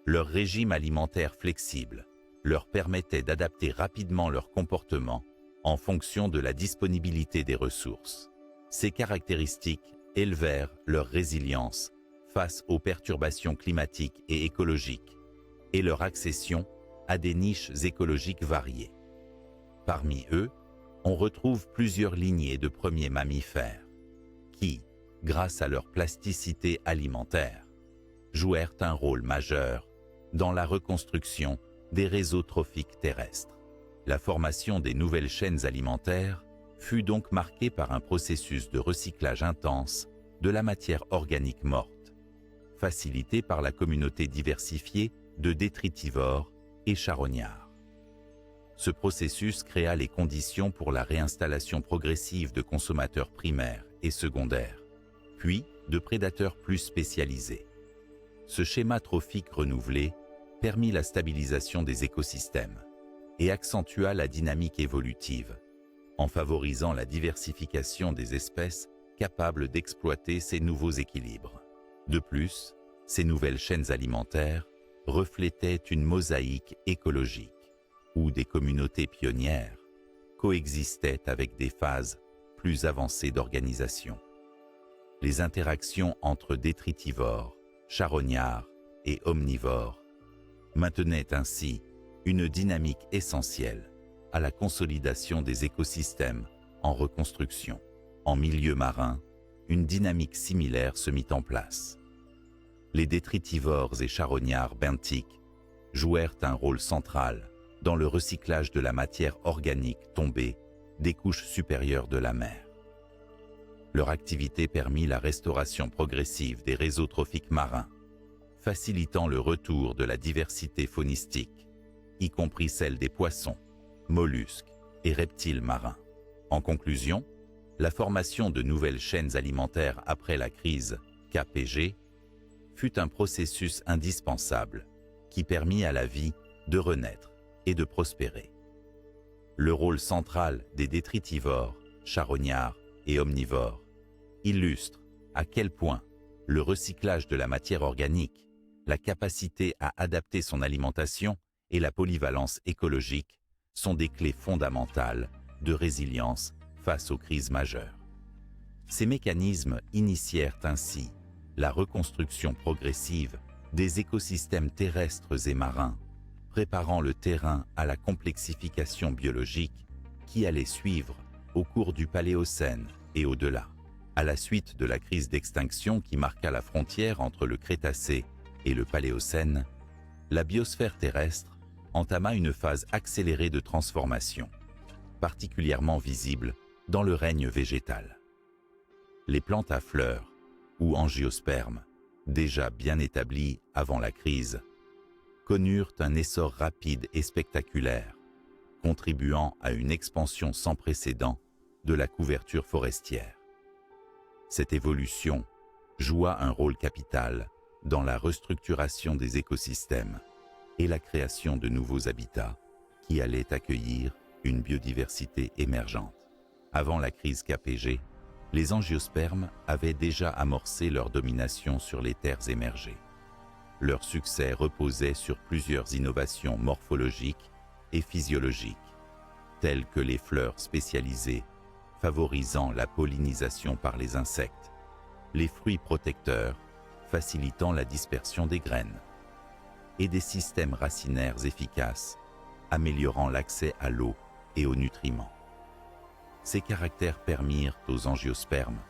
Leur régime alimentaire flexible leur permettait d'adapter rapidement leur comportement en fonction de la disponibilité des ressources. Ces caractéristiques élevèrent leur résilience face aux perturbations climatiques et écologiques et leur accession à des niches écologiques variées. Parmi eux, on retrouve plusieurs lignées de premiers mammifères qui, grâce à leur plasticité alimentaire, jouèrent un rôle majeur dans la reconstruction des réseaux trophiques terrestres. La formation des nouvelles chaînes alimentaires fut donc marquée par un processus de recyclage intense de la matière organique morte, facilité par la communauté diversifiée de détritivores et charognards. Ce processus créa les conditions pour la réinstallation progressive de consommateurs primaires et secondaires, puis de prédateurs plus spécialisés. Ce schéma trophique renouvelé permit la stabilisation des écosystèmes et accentua la dynamique évolutive, en favorisant la diversification des espèces capables d'exploiter ces nouveaux équilibres. De plus, ces nouvelles chaînes alimentaires reflétaient une mosaïque écologique, où des communautés pionnières coexistaient avec des phases plus avancées d'organisation. Les interactions entre détritivores, charognards et omnivores maintenaient ainsi une dynamique essentielle à la consolidation des écosystèmes en reconstruction. En milieu marin, une dynamique similaire se mit en place. Les détritivores et charognards benthiques jouèrent un rôle central dans le recyclage de la matière organique tombée des couches supérieures de la mer. Leur activité permit la restauration progressive des réseaux trophiques marins, facilitant le retour de la diversité faunistique, y compris celle des poissons, mollusques et reptiles marins. En conclusion, la formation de nouvelles chaînes alimentaires après la crise KPG fut un processus indispensable qui permit à la vie de renaître et de prospérer. Le rôle central des détritivores, charognards et omnivores illustre à quel point le recyclage de la matière organique, la capacité à adapter son alimentation et la polyvalence écologique sont des clés fondamentales de résilience face aux crises majeures. Ces mécanismes initièrent ainsi la reconstruction progressive des écosystèmes terrestres et marins, préparant le terrain à la complexification biologique qui allait suivre au cours du Paléocène et au-delà. À la suite de la crise d'extinction qui marqua la frontière entre le Crétacé et le Paléocène, la biosphère terrestre entama une phase accélérée de transformation, particulièrement visible dans le règne végétal. Les plantes à fleurs, ou angiospermes, déjà bien établies avant la crise, connurent un essor rapide et spectaculaire, contribuant à une expansion sans précédent de la couverture forestière. Cette évolution joua un rôle capital dans la restructuration des écosystèmes et la création de nouveaux habitats qui allaient accueillir une biodiversité émergente. Avant la crise KPG, les angiospermes avaient déjà amorcé leur domination sur les terres émergées. Leur succès reposait sur plusieurs innovations morphologiques et physiologiques, telles que les fleurs spécialisées favorisant la pollinisation par les insectes, les fruits protecteurs facilitant la dispersion des graines, et des systèmes racinaires efficaces améliorant l'accès à l'eau et aux nutriments. Ces caractères permirent aux angiospermes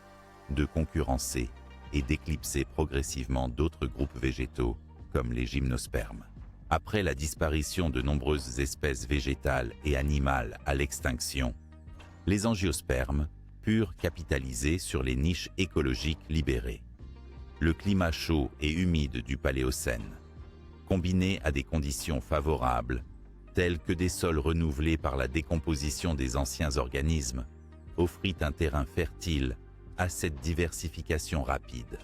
de concurrencer et d'éclipser progressivement d'autres groupes végétaux comme les gymnospermes. Après la disparition de nombreuses espèces végétales et animales à l'extinction, les angiospermes purent capitaliser sur les niches écologiques libérées. Le climat chaud et humide du Paléocène, combinée à des conditions favorables, telles que des sols renouvelés par la décomposition des anciens organismes, offrit un terrain fertile à cette diversification rapide.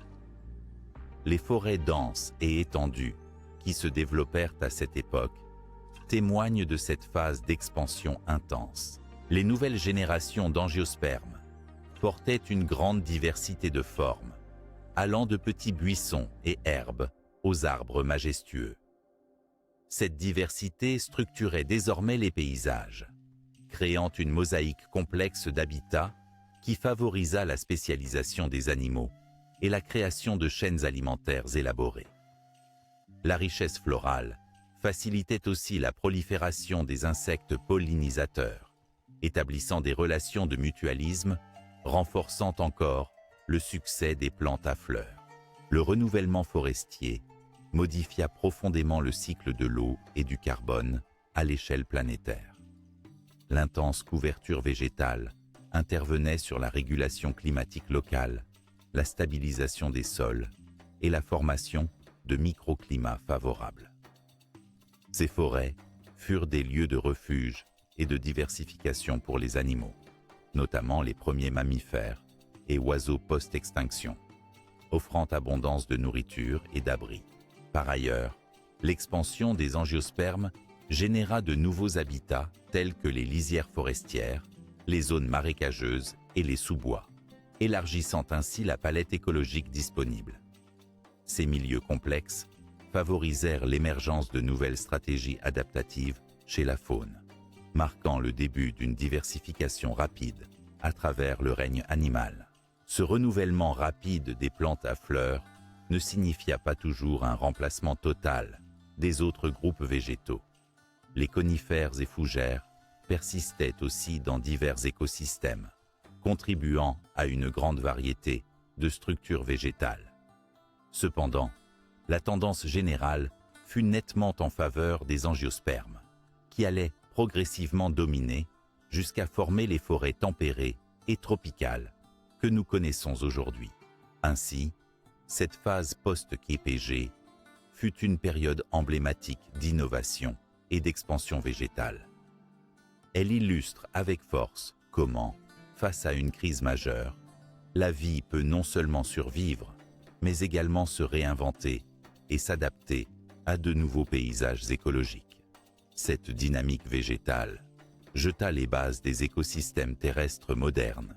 Les forêts denses et étendues qui se développèrent à cette époque témoignent de cette phase d'expansion intense. Les nouvelles générations d'angiospermes portaient une grande diversité de formes, allant de petits buissons et herbes aux arbres majestueux. Cette diversité structurait désormais les paysages, créant une mosaïque complexe d'habitats qui favorisa la spécialisation des animaux et la création de chaînes alimentaires élaborées. La richesse florale facilitait aussi la prolifération des insectes pollinisateurs, établissant des relations de mutualisme, renforçant encore le succès des plantes à fleurs. Le renouvellement forestier modifia profondément le cycle de l'eau et du carbone à l'échelle planétaire. L'intense couverture végétale intervenait sur la régulation climatique locale, la stabilisation des sols et la formation de microclimats favorables. Ces forêts furent des lieux de refuge et de diversification pour les animaux, notamment les premiers mammifères et oiseaux post-extinction, offrant abondance de nourriture et d'abri. Par ailleurs, l'expansion des angiospermes généra de nouveaux habitats tels que les lisières forestières, les zones marécageuses et les sous-bois, élargissant ainsi la palette écologique disponible. Ces milieux complexes favorisèrent l'émergence de nouvelles stratégies adaptatives chez la faune, marquant le début d'une diversification rapide à travers le règne animal. Ce renouvellement rapide des plantes à fleurs ne signifia pas toujours un remplacement total des autres groupes végétaux. Les conifères et fougères persistaient aussi dans divers écosystèmes, contribuant à une grande variété de structures végétales. Cependant, la tendance générale fut nettement en faveur des angiospermes, qui allaient progressivement dominer jusqu'à former les forêts tempérées et tropicales que nous connaissons aujourd'hui. Ainsi, cette phase post-KPG fut une période emblématique d'innovation et d'expansion végétale. Elle illustre avec force comment, face à une crise majeure, la vie peut non seulement survivre, mais également se réinventer et s'adapter à de nouveaux paysages écologiques. Cette dynamique végétale jeta les bases des écosystèmes terrestres modernes,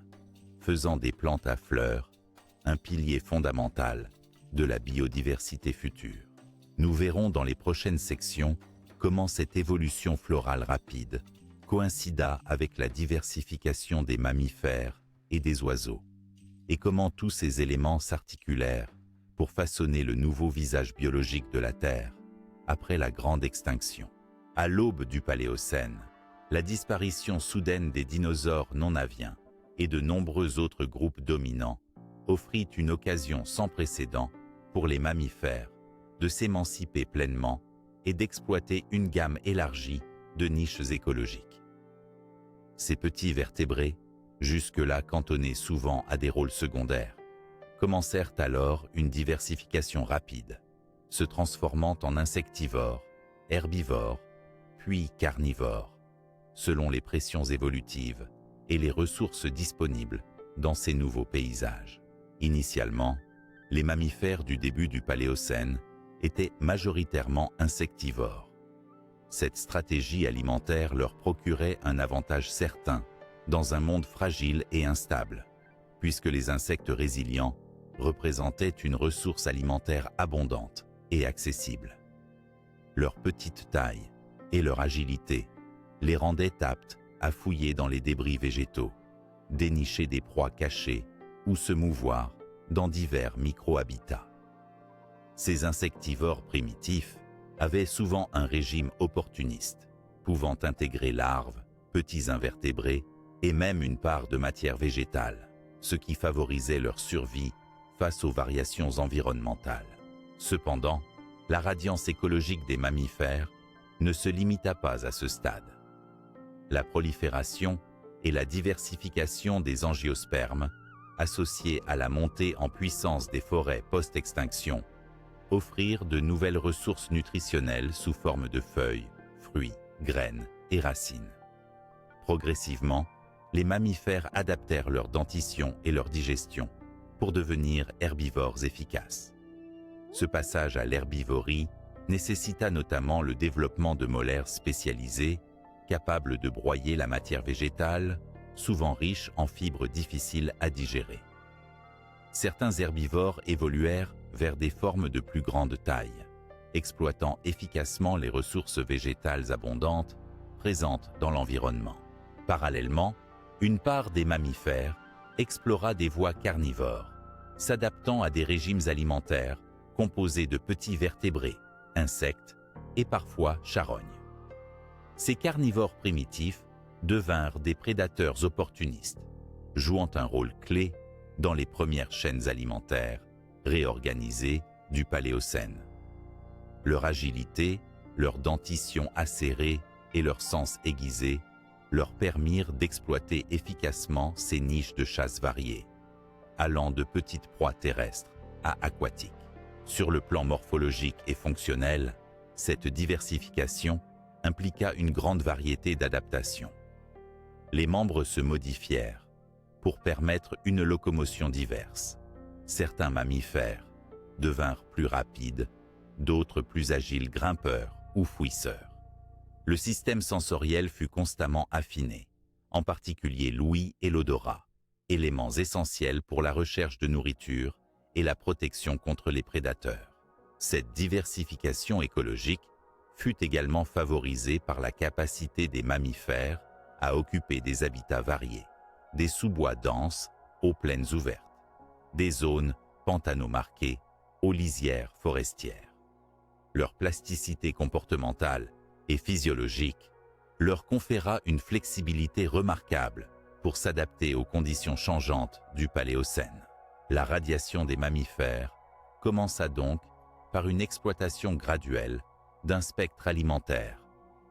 faisant des plantes à fleurs un pilier fondamental de la biodiversité future. Nous verrons dans les prochaines sections comment cette évolution florale rapide coïncida avec la diversification des mammifères et des oiseaux, et comment tous ces éléments s'articulèrent pour façonner le nouveau visage biologique de la Terre après la grande extinction. À l'aube du Paléocène, la disparition soudaine des dinosaures non-aviens et de nombreux autres groupes dominants offrit une occasion sans précédent pour les mammifères de s'émanciper pleinement et d'exploiter une gamme élargie de niches écologiques. Ces petits vertébrés, jusque-là cantonnés souvent à des rôles secondaires, commencèrent alors une diversification rapide, se transformant en insectivores, herbivores, puis carnivores, selon les pressions évolutives et les ressources disponibles dans ces nouveaux paysages. Initialement, les mammifères du début du Paléocène étaient majoritairement insectivores. Cette stratégie alimentaire leur procurait un avantage certain dans un monde fragile et instable, puisque les insectes résilients représentaient une ressource alimentaire abondante et accessible. Leur petite taille et leur agilité les rendaient aptes à fouiller dans les débris végétaux, dénicher des proies cachées ou se mouvoir dans divers micro-habitats. Ces insectivores primitifs avaient souvent un régime opportuniste, pouvant intégrer larves, petits invertébrés et même une part de matière végétale, ce qui favorisait leur survie face aux variations environnementales. Cependant, la radiance écologique des mammifères ne se limita pas à ce stade. La prolifération et la diversification des angiospermes, associées à la montée en puissance des forêts post-extinction, offrir de nouvelles ressources nutritionnelles sous forme de feuilles, fruits, graines et racines. Progressivement, les mammifères adaptèrent leur dentition et leur digestion pour devenir herbivores efficaces. Ce passage à l'herbivorie nécessita notamment le développement de molaires spécialisés, capables de broyer la matière végétale, souvent riche en fibres difficiles à digérer. Certains herbivores évoluèrent vers des formes de plus grande taille, exploitant efficacement les ressources végétales abondantes présentes dans l'environnement. Parallèlement, une part des mammifères explora des voies carnivores, s'adaptant à des régimes alimentaires composés de petits vertébrés, insectes et parfois charognes. Ces carnivores primitifs devinrent des prédateurs opportunistes, jouant un rôle clé dans les premières chaînes alimentaires réorganisées du Paléocène. Leur agilité, leur dentition acérée et leur sens aiguisé leur permirent d'exploiter efficacement ces niches de chasse variées, allant de petites proies terrestres à aquatiques. Sur le plan morphologique et fonctionnel, cette diversification impliqua une grande variété d'adaptations. Les membres se modifièrent pour permettre une locomotion diverse. Certains mammifères devinrent plus rapides, d'autres plus agiles grimpeurs ou fouisseurs. Le système sensoriel fut constamment affiné, en particulier l'ouïe et l'odorat, éléments essentiels pour la recherche de nourriture et la protection contre les prédateurs. Cette diversification écologique fut également favorisée par la capacité des mammifères à occuper des habitats variés, des sous-bois denses aux plaines ouvertes, des zones pantano-marquées aux lisières forestières. Leur plasticité comportementale et physiologique leur conféra une flexibilité remarquable pour s'adapter aux conditions changeantes du Paléocène. La radiation des mammifères commença donc par une exploitation graduelle d'un spectre alimentaire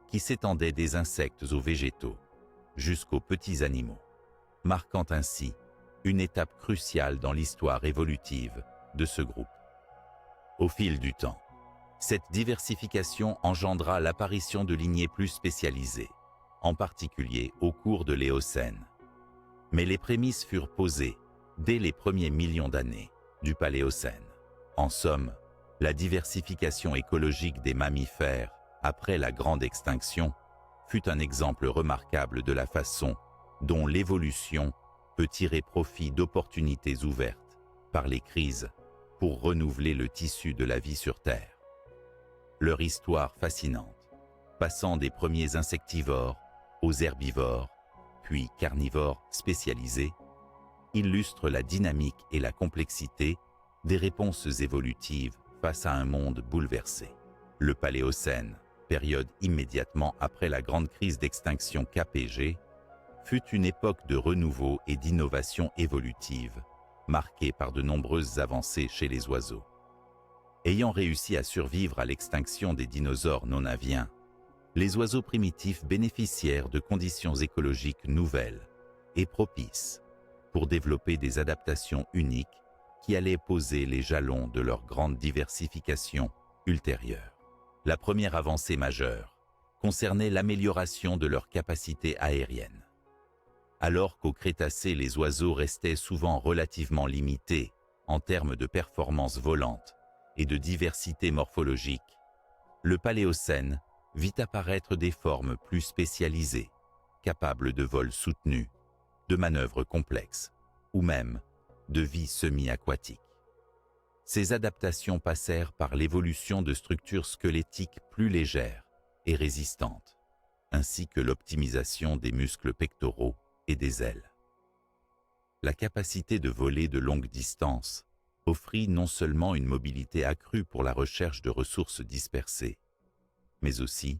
qui s'étendait des insectes aux végétaux jusqu'aux petits animaux, marquant ainsi une étape cruciale dans l'histoire évolutive de ce groupe. Au fil du temps, cette diversification engendra l'apparition de lignées plus spécialisées, en particulier au cours de l'Éocène. Mais les prémices furent posées dès les premiers millions d'années du Paléocène. En somme, la diversification écologique des mammifères après la grande extinction fut un exemple remarquable de la façon dont l'évolution peut tirer profit d'opportunités ouvertes par les crises pour renouveler le tissu de la vie sur Terre. Leur histoire fascinante, passant des premiers insectivores aux herbivores, puis carnivores spécialisés, illustre la dynamique et la complexité des réponses évolutives face à un monde bouleversé. Le Paléocène, période immédiatement après la grande crise d'extinction KPG, fut une époque de renouveau et d'innovation évolutive, marquée par de nombreuses avancées chez les oiseaux. Ayant réussi à survivre à l'extinction des dinosaures non-aviens, les oiseaux primitifs bénéficièrent de conditions écologiques nouvelles et propices pour développer des adaptations uniques qui allaient poser les jalons de leur grande diversification ultérieure. La première avancée majeure concernait l'amélioration de leur capacité aérienne. Alors qu'au Crétacé, les oiseaux restaient souvent relativement limités en termes de performance volante et de diversité morphologique, le Paléocène vit apparaître des formes plus spécialisées, capables de vols soutenus, de manœuvres complexes ou même de vie semi-aquatique. Ces adaptations passèrent par l'évolution de structures squelettiques plus légères et résistantes, ainsi que l'optimisation des muscles pectoraux et des ailes. La capacité de voler de longues distances offrit non seulement une mobilité accrue pour la recherche de ressources dispersées, mais aussi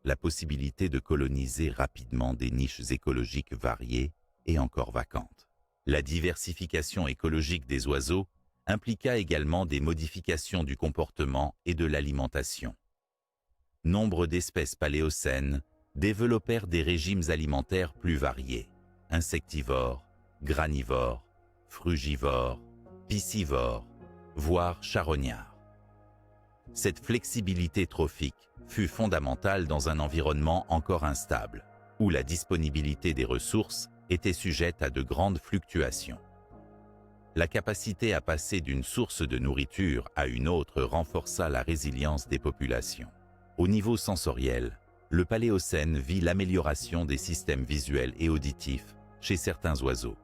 la possibilité de coloniser rapidement des niches écologiques variées et encore vacantes. La diversification écologique des oiseaux impliqua également des modifications du comportement et de l'alimentation. Nombre d'espèces paléocènes développèrent des régimes alimentaires plus variés, insectivores, granivores, frugivores, piscivores, voire charognards. Cette flexibilité trophique fut fondamentale dans un environnement encore instable, où la disponibilité des ressources était sujette à de grandes fluctuations. La capacité à passer d'une source de nourriture à une autre renforça la résilience des populations. Au niveau sensoriel, le Paléocène vit l'amélioration des systèmes visuels et auditifs chez certains oiseaux,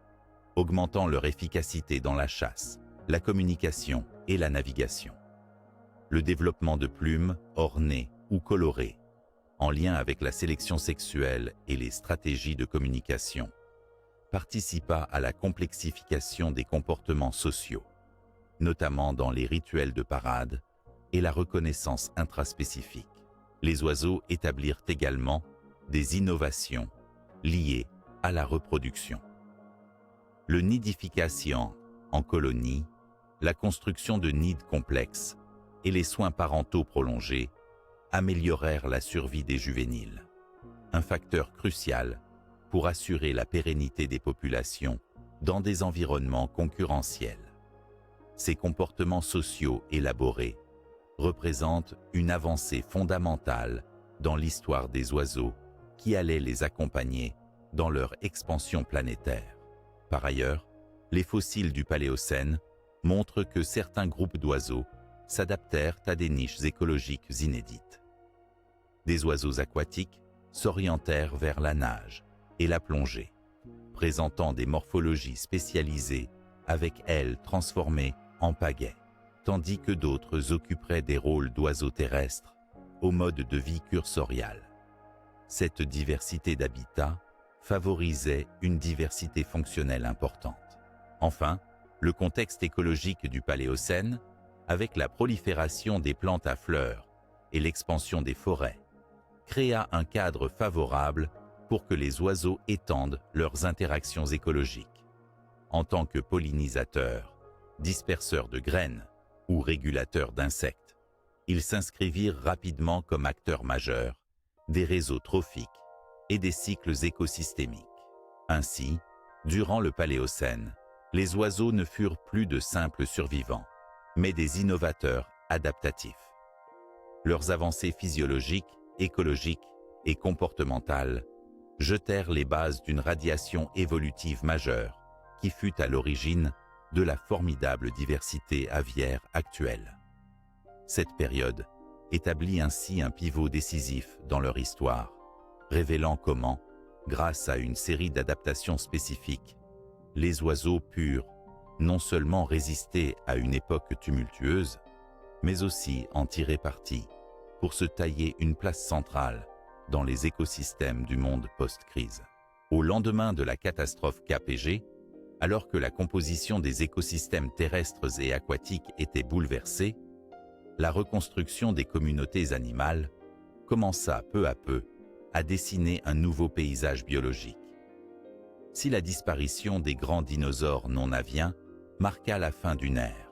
augmentant leur efficacité dans la chasse, la communication et la navigation. Le développement de plumes ornées ou colorées, en lien avec la sélection sexuelle et les stratégies de communication, participa à la complexification des comportements sociaux, notamment dans les rituels de parade et la reconnaissance intraspécifique. Les oiseaux établirent également des innovations liées à la reproduction. Le nidification en colonie, la construction de nids complexes et les soins parentaux prolongés améliorèrent la survie des juvéniles, un facteur crucial pour assurer la pérennité des populations dans des environnements concurrentiels. Ces comportements sociaux élaborés représentent une avancée fondamentale dans l'histoire des oiseaux qui allait les accompagner dans leur expansion planétaire. Par ailleurs, les fossiles du Paléocène montrent que certains groupes d'oiseaux s'adaptèrent à des niches écologiques inédites. Des oiseaux aquatiques s'orientèrent vers la nage et la plongée, présentant des morphologies spécialisées avec ailes transformées en pagaies, tandis que d'autres occuperaient des rôles d'oiseaux terrestres au mode de vie cursorial. Cette diversité d'habitats favorisait une diversité fonctionnelle importante. Enfin, le contexte écologique du Paléocène, avec la prolifération des plantes à fleurs et l'expansion des forêts, créa un cadre favorable pour que les oiseaux étendent leurs interactions écologiques. En tant que pollinisateurs, disperseurs de graines ou régulateurs d'insectes, ils s'inscrivirent rapidement comme acteurs majeurs des réseaux trophiques et des cycles écosystémiques. Ainsi, durant le Paléocène, les oiseaux ne furent plus de simples survivants, mais des innovateurs adaptatifs. Leurs avancées physiologiques, écologiques et comportementales jetèrent les bases d'une radiation évolutive majeure qui fut à l'origine de la formidable diversité aviaire actuelle. Cette période établit ainsi un pivot décisif dans leur histoire, révélant comment, grâce à une série d'adaptations spécifiques, les oiseaux purent non seulement résister à une époque tumultueuse, mais aussi en tirer parti pour se tailler une place centrale dans les écosystèmes du monde post-crise. Au lendemain de la catastrophe KPG, alors que la composition des écosystèmes terrestres et aquatiques était bouleversée, la reconstruction des communautés animales commença peu à peu à dessiner un nouveau paysage biologique. Si la disparition des grands dinosaures non-aviens marqua la fin d'une ère,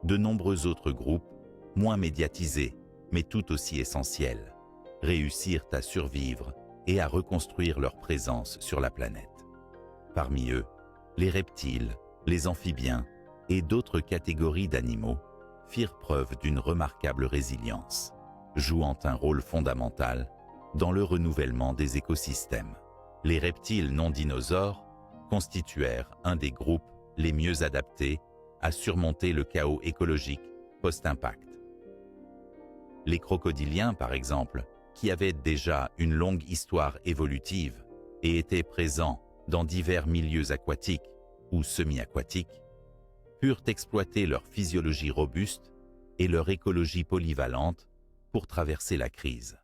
de nombreux autres groupes, moins médiatisés mais tout aussi essentiels, réussirent à survivre et à reconstruire leur présence sur la planète. Parmi eux, les reptiles, les amphibiens et d'autres catégories d'animaux firent preuve d'une remarquable résilience, jouant un rôle fondamental dans le renouvellement des écosystèmes. Les reptiles non dinosaures constituèrent un des groupes les mieux adaptés à surmonter le chaos écologique post-impact. Les crocodiliens, par exemple, qui avaient déjà une longue histoire évolutive et étaient présents dans divers milieux aquatiques ou semi-aquatiques, purent exploiter leur physiologie robuste et leur écologie polyvalente pour traverser la crise.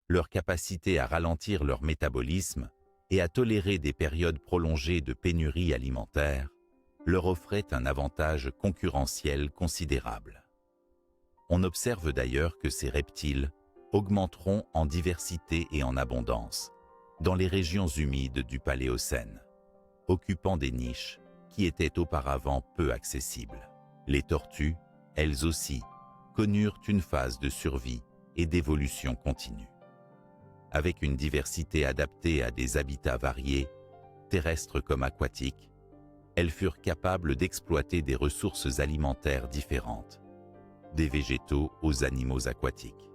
Leur capacité à ralentir leur métabolisme et à tolérer des périodes prolongées de pénurie alimentaire leur offrait un avantage concurrentiel considérable. On observe d'ailleurs que ces reptiles augmenteront en diversité et en abondance dans les régions humides du Paléocène, occupant des niches qui étaient auparavant peu accessibles. Les tortues, elles aussi, connurent une phase de survie et d'évolution continue. Avec une diversité adaptée à des habitats variés, terrestres comme aquatiques, elles furent capables d'exploiter des ressources alimentaires différentes, des végétaux aux animaux aquatiques.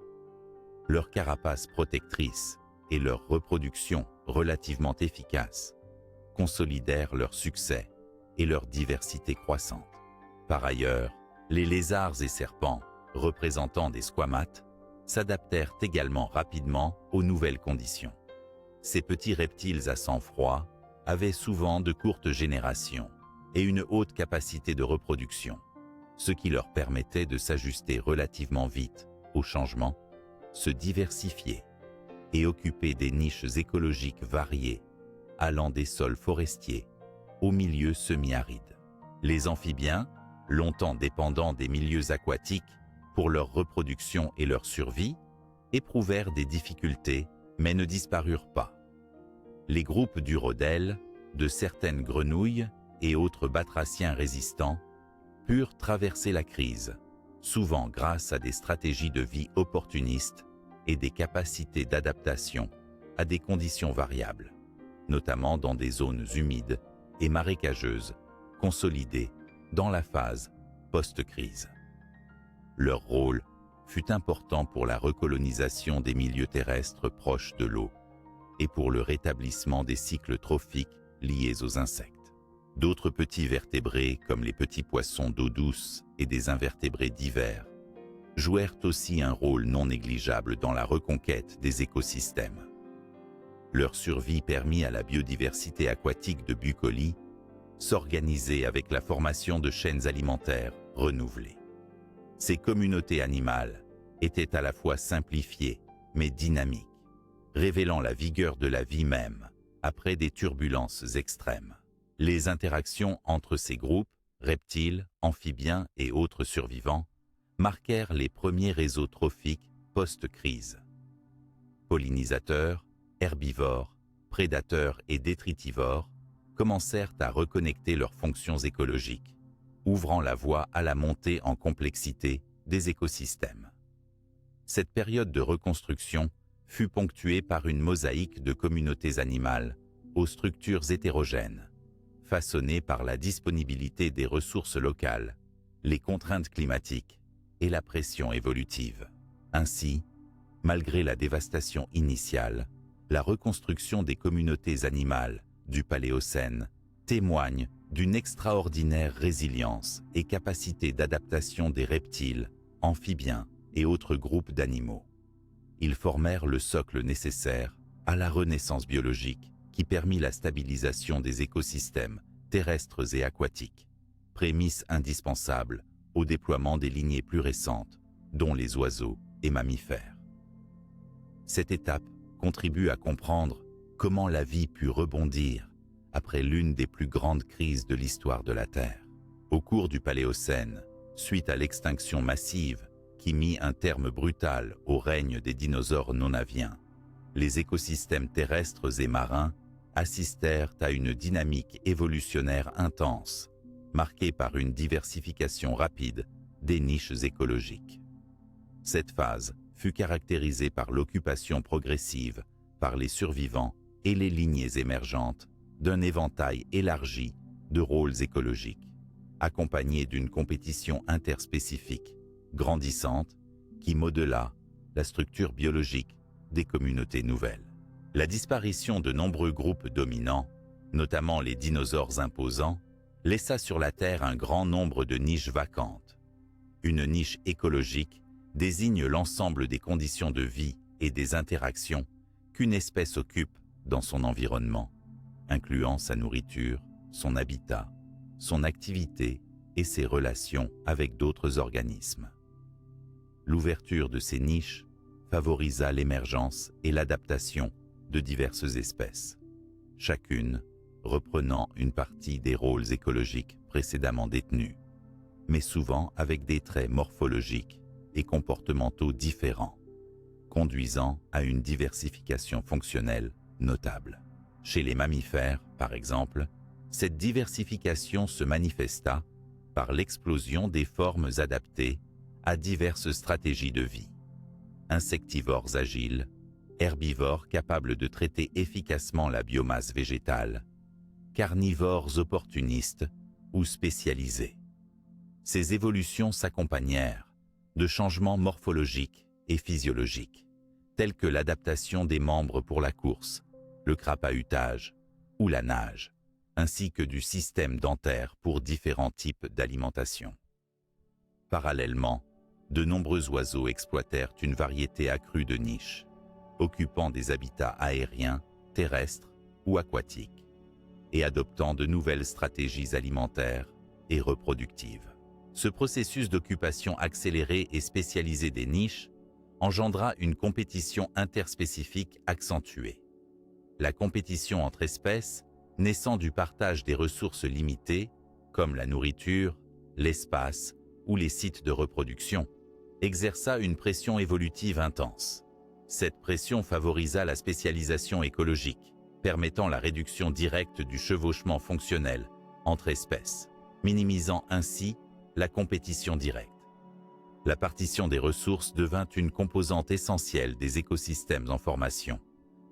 Leur carapace protectrice et leur reproduction relativement efficace consolidèrent leur succès et leur diversité croissante. Par ailleurs, les lézards et serpents, représentant des squamates, s'adaptèrent également rapidement aux nouvelles conditions. Ces petits reptiles à sang froid avaient souvent de courtes générations et une haute capacité de reproduction, ce qui leur permettait de s'ajuster relativement vite aux changements, se diversifier et occuper des niches écologiques variées, allant des sols forestiers aux milieux semi-arides. Les amphibiens, longtemps dépendants des milieux aquatiques pour leur reproduction et leur survie, éprouvèrent des difficultés mais ne disparurent pas. Les groupes d'urodèles, de certaines grenouilles et autres batraciens résistants purent traverser la crise, souvent grâce à des stratégies de vie opportunistes et des capacités d'adaptation à des conditions variables, notamment dans des zones humides et marécageuses, consolidées dans la phase post-crise. Leur rôle fut important pour la recolonisation des milieux terrestres proches de l'eau et pour le rétablissement des cycles trophiques liés aux insectes. D'autres petits vertébrés, comme les petits poissons d'eau douce et des invertébrés divers, jouèrent aussi un rôle non négligeable dans la reconquête des écosystèmes. Leur survie permit à la biodiversité aquatique de Bucolies s'organiser avec la formation de chaînes alimentaires renouvelées. Ces communautés animales étaient à la fois simplifiées mais dynamiques, révélant la vigueur de la vie même après des turbulences extrêmes. Les interactions entre ces groupes, reptiles, amphibiens et autres survivants, marquèrent les premiers réseaux trophiques post-crise. Pollinisateurs, herbivores, prédateurs et détritivores commencèrent à reconnecter leurs fonctions écologiques, ouvrant la voie à la montée en complexité des écosystèmes. Cette période de reconstruction fut ponctuée par une mosaïque de communautés animales aux structures hétérogènes, façonnées par la disponibilité des ressources locales, les contraintes climatiques et la pression évolutive. Ainsi, malgré la dévastation initiale, la reconstruction des communautés animales du Paléocène témoigne d'une extraordinaire résilience et capacité d'adaptation des reptiles, amphibiens et autres groupes d'animaux. Ils formèrent le socle nécessaire à la renaissance biologique qui permit la stabilisation des écosystèmes terrestres et aquatiques, prémisse indispensable au déploiement des lignées plus récentes, dont les oiseaux et mammifères. Cette étape contribue à comprendre comment la vie put rebondir après l'une des plus grandes crises de l'histoire de la Terre. Au cours du Paléocène, suite à l'extinction massive qui mit un terme brutal au règne des dinosaures non-aviens, les écosystèmes terrestres et marins assistèrent à une dynamique évolutionnaire intense, marquée par une diversification rapide des niches écologiques. Cette phase fut caractérisée par l'occupation progressive par les survivants et les lignées émergentes d'un éventail élargi de rôles écologiques, accompagné d'une compétition interspécifique grandissante qui modela la structure biologique des communautés nouvelles. La disparition de nombreux groupes dominants, notamment les dinosaures imposants, laissa sur la Terre un grand nombre de niches vacantes. Une niche écologique désigne l'ensemble des conditions de vie et des interactions qu'une espèce occupe dans son environnement, incluant sa nourriture, son habitat, son activité et ses relations avec d'autres organismes. L'ouverture de ces niches favorisa l'émergence et l'adaptation de diverses espèces, chacune reprenant une partie des rôles écologiques précédemment détenus, mais souvent avec des traits morphologiques et comportementaux différents, conduisant à une diversification fonctionnelle notable. Chez les mammifères, par exemple, cette diversification se manifesta par l'explosion des formes adaptées à diverses stratégies de vie. Insectivores agiles, herbivores capables de traiter efficacement la biomasse végétale, carnivores opportunistes ou spécialisés. Ces évolutions s'accompagnèrent de changements morphologiques et physiologiques, tels que l'adaptation des membres pour la course, le crapahutage ou la nage, ainsi que du système dentaire pour différents types d'alimentation. Parallèlement, de nombreux oiseaux exploitèrent une variété accrue de niches, occupant des habitats aériens, terrestres ou aquatiques, et adoptant de nouvelles stratégies alimentaires et reproductives. Ce processus d'occupation accélérée et spécialisée des niches engendra une compétition interspécifique accentuée. La compétition entre espèces, naissant du partage des ressources limitées, comme la nourriture, l'espace ou les sites de reproduction, exerça une pression évolutive intense. Cette pression favorisa la spécialisation écologique, permettant la réduction directe du chevauchement fonctionnel entre espèces, minimisant ainsi la compétition directe. La partition des ressources devint une composante essentielle des écosystèmes en formation,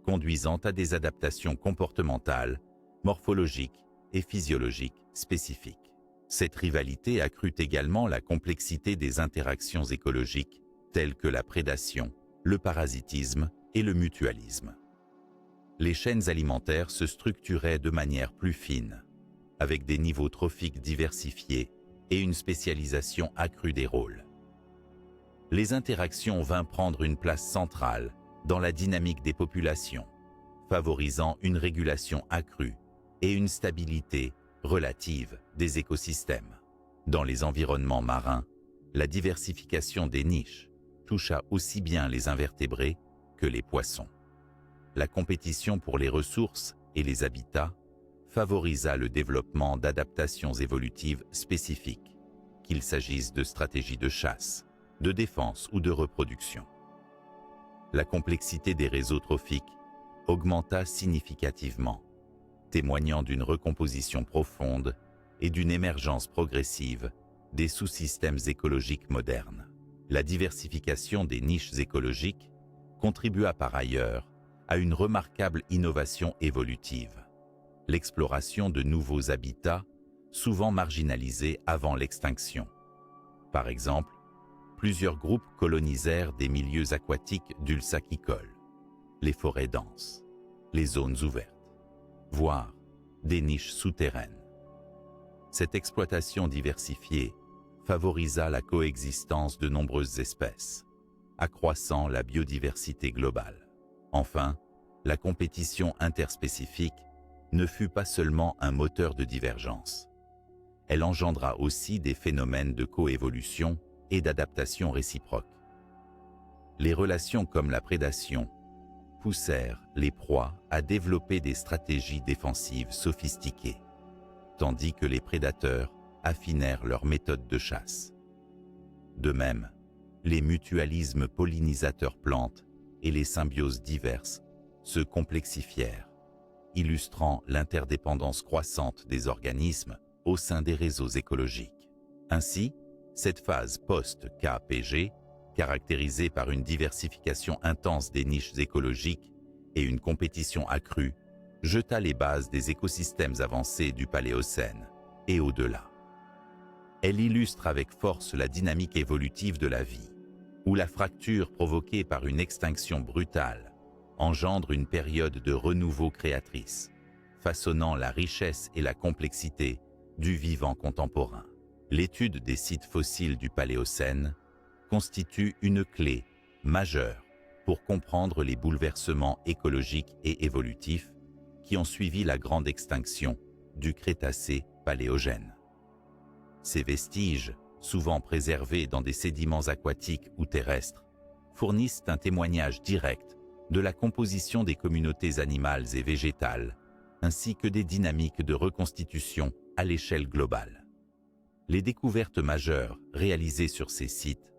conduisant à des adaptations comportementales, morphologiques et physiologiques spécifiques. Cette rivalité accrut également la complexité des interactions écologiques, telles que la prédation, le parasitisme et le mutualisme. Les chaînes alimentaires se structuraient de manière plus fine, avec des niveaux trophiques diversifiés et une spécialisation accrue des rôles. Les interactions vinrent prendre une place centrale dans la dynamique des populations, favorisant une régulation accrue et une stabilité relative des écosystèmes. Dans les environnements marins, la diversification des niches toucha aussi bien les invertébrés que les poissons. La compétition pour les ressources et les habitats favorisa le développement d'adaptations évolutives spécifiques, qu'il s'agisse de stratégies de chasse, de défense ou de reproduction. La complexité des réseaux trophiques augmenta significativement, témoignant d'une recomposition profonde et d'une émergence progressive des sous-systèmes écologiques modernes. La diversification des niches écologiques contribua par ailleurs à une remarquable innovation évolutive, l'exploration de nouveaux habitats souvent marginalisés avant l'extinction. Par exemple, plusieurs groupes colonisèrent des milieux aquatiques dulcaquicoles, les forêts denses, les zones ouvertes, voire des niches souterraines. Cette exploitation diversifiée favorisa la coexistence de nombreuses espèces, accroissant la biodiversité globale. Enfin, la compétition interspécifique ne fut pas seulement un moteur de divergence. Elle engendra aussi des phénomènes de coévolution et d'adaptation réciproque. Les relations comme la prédation poussèrent les proies à développer des stratégies défensives sophistiquées, tandis que les prédateurs affinèrent leurs méthodes de chasse. De même, les mutualismes pollinisateurs-plantes et les symbioses diverses se complexifièrent, illustrant l'interdépendance croissante des organismes au sein des réseaux écologiques. Ainsi, cette phase post-KPG, caractérisée par une diversification intense des niches écologiques et une compétition accrue, jeta les bases des écosystèmes avancés du Paléocène et au-delà. Elle illustre avec force la dynamique évolutive de la vie, où la fracture provoquée par une extinction brutale engendre une période de renouveau créatrice, façonnant la richesse et la complexité du vivant contemporain. L'étude des sites fossiles du Paléocène constitue une clé majeure pour comprendre les bouleversements écologiques et évolutifs qui ont suivi la grande extinction du Crétacé-Paléogène. Ces vestiges, souvent préservés dans des sédiments aquatiques ou terrestres, fournissent un témoignage direct de la composition des communautés animales et végétales, ainsi que des dynamiques de reconstitution à l'échelle globale. Les découvertes majeures réalisées sur ces sites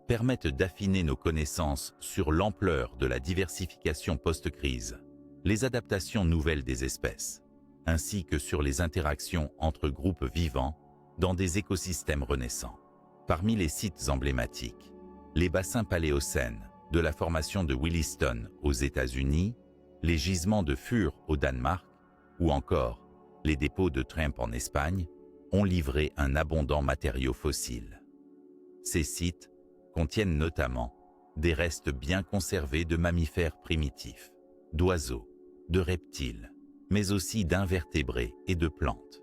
permettent d'affiner nos connaissances sur l'ampleur de la diversification post-crise, les adaptations nouvelles des espèces, ainsi que sur les interactions entre groupes vivants dans des écosystèmes renaissants. Parmi les sites emblématiques, les bassins paléocènes de la formation de Williston aux États-Unis, les gisements de Fur au Danemark ou encore les dépôts de Tremp en Espagne ont livré un abondant matériau fossile. Ces sites contiennent notamment des restes bien conservés de mammifères primitifs, d'oiseaux, de reptiles, mais aussi d'invertébrés et de plantes.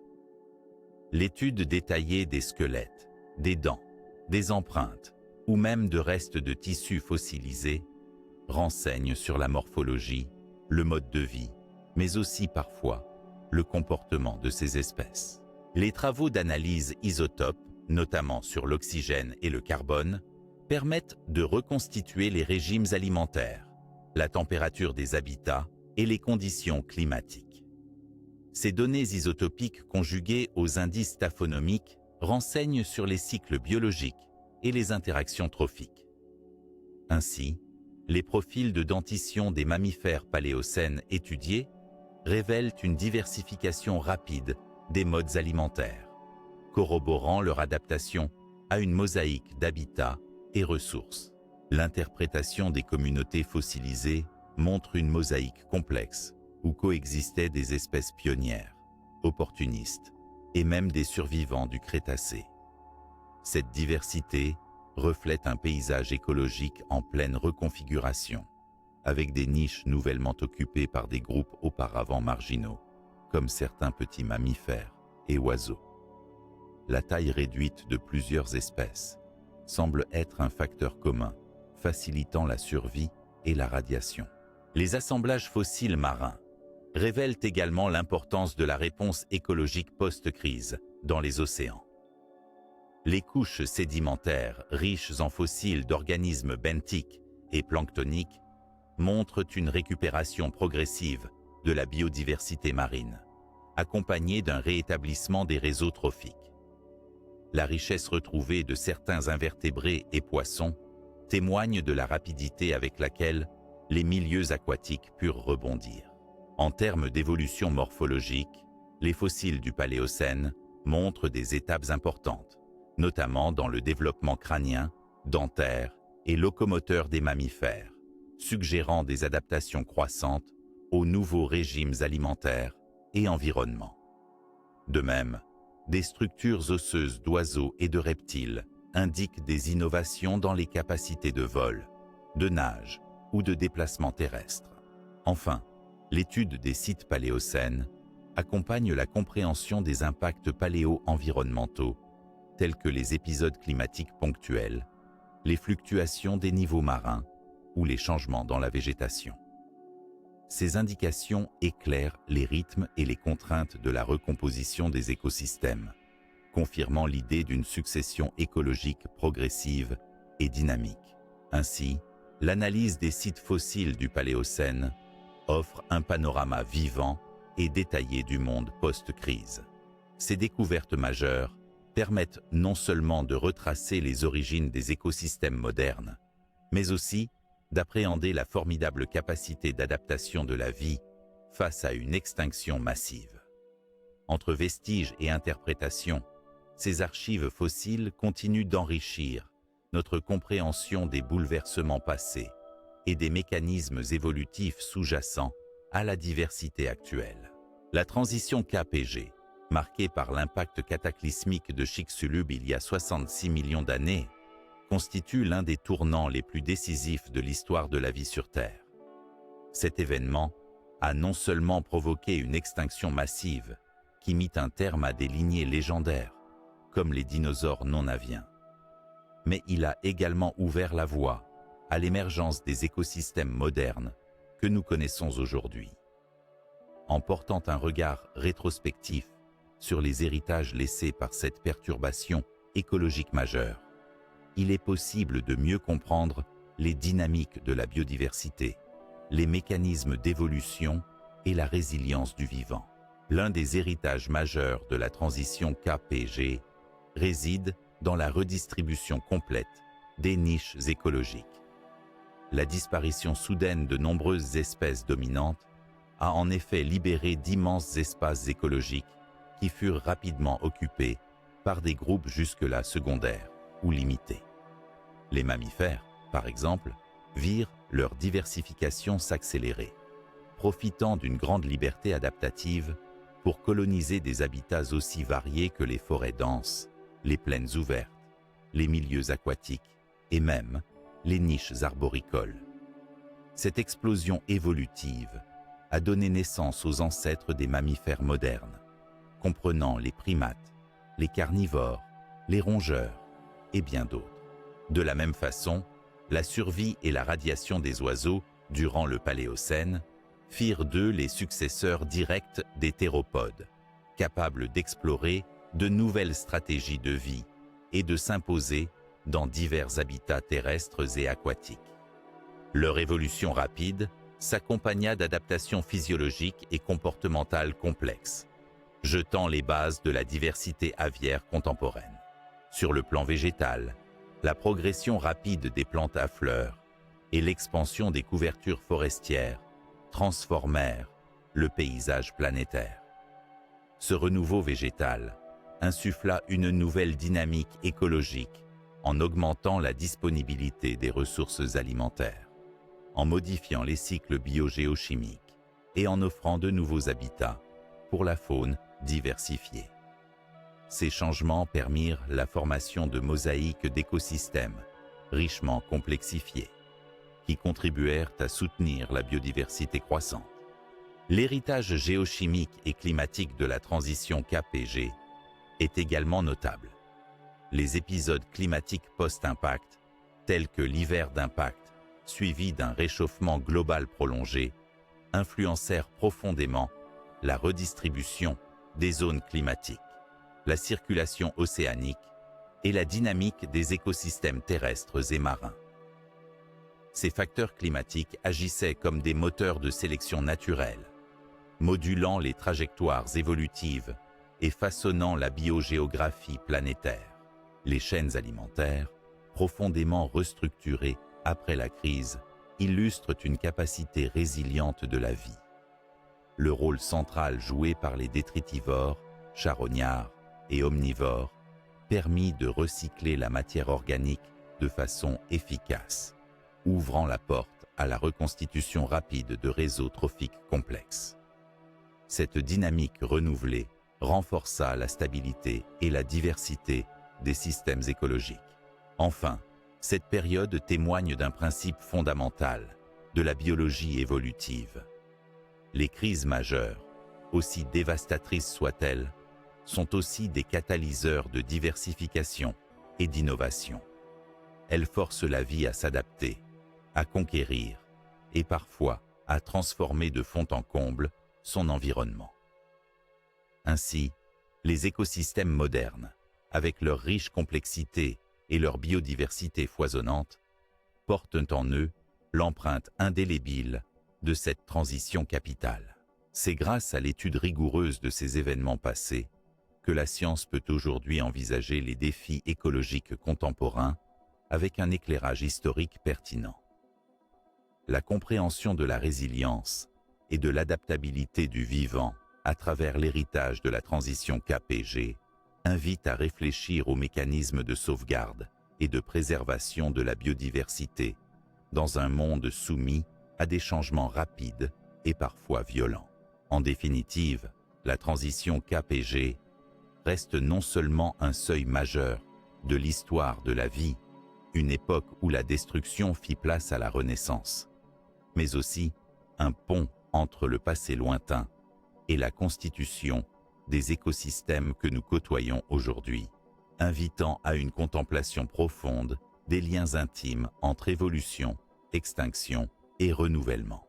L'étude détaillée des squelettes, des dents, des empreintes ou même de restes de tissus fossilisés renseigne sur la morphologie, le mode de vie, mais aussi parfois le comportement de ces espèces. Les travaux d'analyse isotopes, notamment sur l'oxygène et le carbone, permettent de reconstituer les régimes alimentaires, la température des habitats et les conditions climatiques. Ces données isotopiques conjuguées aux indices taphonomiques renseignent sur les cycles biologiques et les interactions trophiques. Ainsi, les profils de dentition des mammifères paléocènes étudiés révèlent une diversification rapide des modes alimentaires, corroborant leur adaptation à une mosaïque d'habitats et ressources. L'interprétation des communautés fossilisées montre une mosaïque complexe où coexistaient des espèces pionnières, opportunistes et même des survivants du Crétacé. Cette diversité reflète un paysage écologique en pleine reconfiguration, avec des niches nouvellement occupées par des groupes auparavant marginaux, comme certains petits mammifères et oiseaux. La taille réduite de plusieurs espèces semble être un facteur commun, facilitant la survie et la radiation. Les assemblages fossiles marins révèlent également l'importance de la réponse écologique post-crise dans les océans. Les couches sédimentaires riches en fossiles d'organismes benthiques et planctoniques montrent une récupération progressive de la biodiversité marine, accompagnée d'un réétablissement des réseaux trophiques. La richesse retrouvée de certains invertébrés et poissons témoigne de la rapidité avec laquelle les milieux aquatiques purent rebondir. En termes d'évolution morphologique, les fossiles du Paléocène montrent des étapes importantes, notamment dans le développement crânien, dentaire et locomoteur des mammifères, suggérant des adaptations croissantes aux nouveaux régimes alimentaires et environnements. De même, des structures osseuses d'oiseaux et de reptiles indiquent des innovations dans les capacités de vol, de nage ou de déplacement terrestre. Enfin, l'étude des sites paléocènes accompagne la compréhension des impacts paléo-environnementaux tels que les épisodes climatiques ponctuels, les fluctuations des niveaux marins ou les changements dans la végétation. Ces indications éclairent les rythmes et les contraintes de la recomposition des écosystèmes, confirmant l'idée d'une succession écologique progressive et dynamique. Ainsi, l'analyse des sites fossiles du Paléocène offre un panorama vivant et détaillé du monde post-crise. Ces découvertes majeures permettent non seulement de retracer les origines des écosystèmes modernes, mais aussi d'appréhender la formidable capacité d'adaptation de la vie face à une extinction massive. Entre vestiges et interprétations, ces archives fossiles continuent d'enrichir notre compréhension des bouleversements passés et des mécanismes évolutifs sous-jacents à la diversité actuelle. La transition KPG, marquée par l'impact cataclysmique de Chicxulub il y a 66 millions d'années, constitue l'un des tournants les plus décisifs de l'histoire de la vie sur Terre. Cet événement a non seulement provoqué une extinction massive qui mit un terme à des lignées légendaires, comme les dinosaures non-aviens, mais il a également ouvert la voie à l'émergence des écosystèmes modernes que nous connaissons aujourd'hui. En portant un regard rétrospectif sur les héritages laissés par cette perturbation écologique majeure, il est possible de mieux comprendre les dynamiques de la biodiversité, les mécanismes d'évolution et la résilience du vivant. L'un des héritages majeurs de la transition KPG réside dans la redistribution complète des niches écologiques. La disparition soudaine de nombreuses espèces dominantes a en effet libéré d'immenses espaces écologiques qui furent rapidement occupés par des groupes jusque-là secondaires ou limités. Les mammifères, par exemple, virent leur diversification s'accélérer, profitant d'une grande liberté adaptative pour coloniser des habitats aussi variés que les forêts denses, les plaines ouvertes, les milieux aquatiques et même les niches arboricoles. Cette explosion évolutive a donné naissance aux ancêtres des mammifères modernes, comprenant les primates, les carnivores, les rongeurs et bien d'autres. De la même façon, la survie et la radiation des oiseaux durant le Paléocène firent d'eux les successeurs directs des théropodes, capables d'explorer de nouvelles stratégies de vie et de s'imposer dans divers habitats terrestres et aquatiques. Leur évolution rapide s'accompagna d'adaptations physiologiques et comportementales complexes, jetant les bases de la diversité aviaire contemporaine. Sur le plan végétal, la progression rapide des plantes à fleurs et l'expansion des couvertures forestières transformèrent le paysage planétaire. Ce renouveau végétal insuffla une nouvelle dynamique écologique en augmentant la disponibilité des ressources alimentaires, en modifiant les cycles biogéochimiques et en offrant de nouveaux habitats pour la faune diversifiée. Ces changements permirent la formation de mosaïques d'écosystèmes richement complexifiés, qui contribuèrent à soutenir la biodiversité croissante. L'héritage géochimique et climatique de la transition KPG est également notable. Les épisodes climatiques post-impact, tels que l'hiver d'impact, suivi d'un réchauffement global prolongé, influencèrent profondément la redistribution des zones climatiques, la circulation océanique et la dynamique des écosystèmes terrestres et marins. Ces facteurs climatiques agissaient comme des moteurs de sélection naturelle, modulant les trajectoires évolutives et façonnant la biogéographie planétaire. Les chaînes alimentaires, profondément restructurées après la crise, illustrent une capacité résiliente de la vie. Le rôle central joué par les détritivores, charognards et omnivores permit de recycler la matière organique de façon efficace, ouvrant la porte à la reconstitution rapide de réseaux trophiques complexes. Cette dynamique renouvelée renforça la stabilité et la diversité des systèmes écologiques. Enfin, cette période témoigne d'un principe fondamental de la biologie évolutive. Les crises majeures, aussi dévastatrices soient-elles, sont aussi des catalyseurs de diversification et d'innovation. Elles forcent la vie à s'adapter, à conquérir et parfois à transformer de fond en comble son environnement. Ainsi, les écosystèmes modernes, avec leur riche complexité et leur biodiversité foisonnante, portent en eux l'empreinte indélébile de cette transition capitale. C'est grâce à l'étude rigoureuse de ces événements passés que la science peut aujourd'hui envisager les défis écologiques contemporains avec un éclairage historique pertinent. La compréhension de la résilience et de l'adaptabilité du vivant à travers l'héritage de la transition KPG invite à réfléchir aux mécanismes de sauvegarde et de préservation de la biodiversité dans un monde soumis à des changements rapides et parfois violents. En définitive, la transition KPG reste non seulement un seuil majeur de l'histoire de la vie, une époque où la destruction fit place à la Renaissance, mais aussi un pont entre le passé lointain et la constitution des écosystèmes que nous côtoyons aujourd'hui, invitant à une contemplation profonde des liens intimes entre évolution, extinction et renouvellement.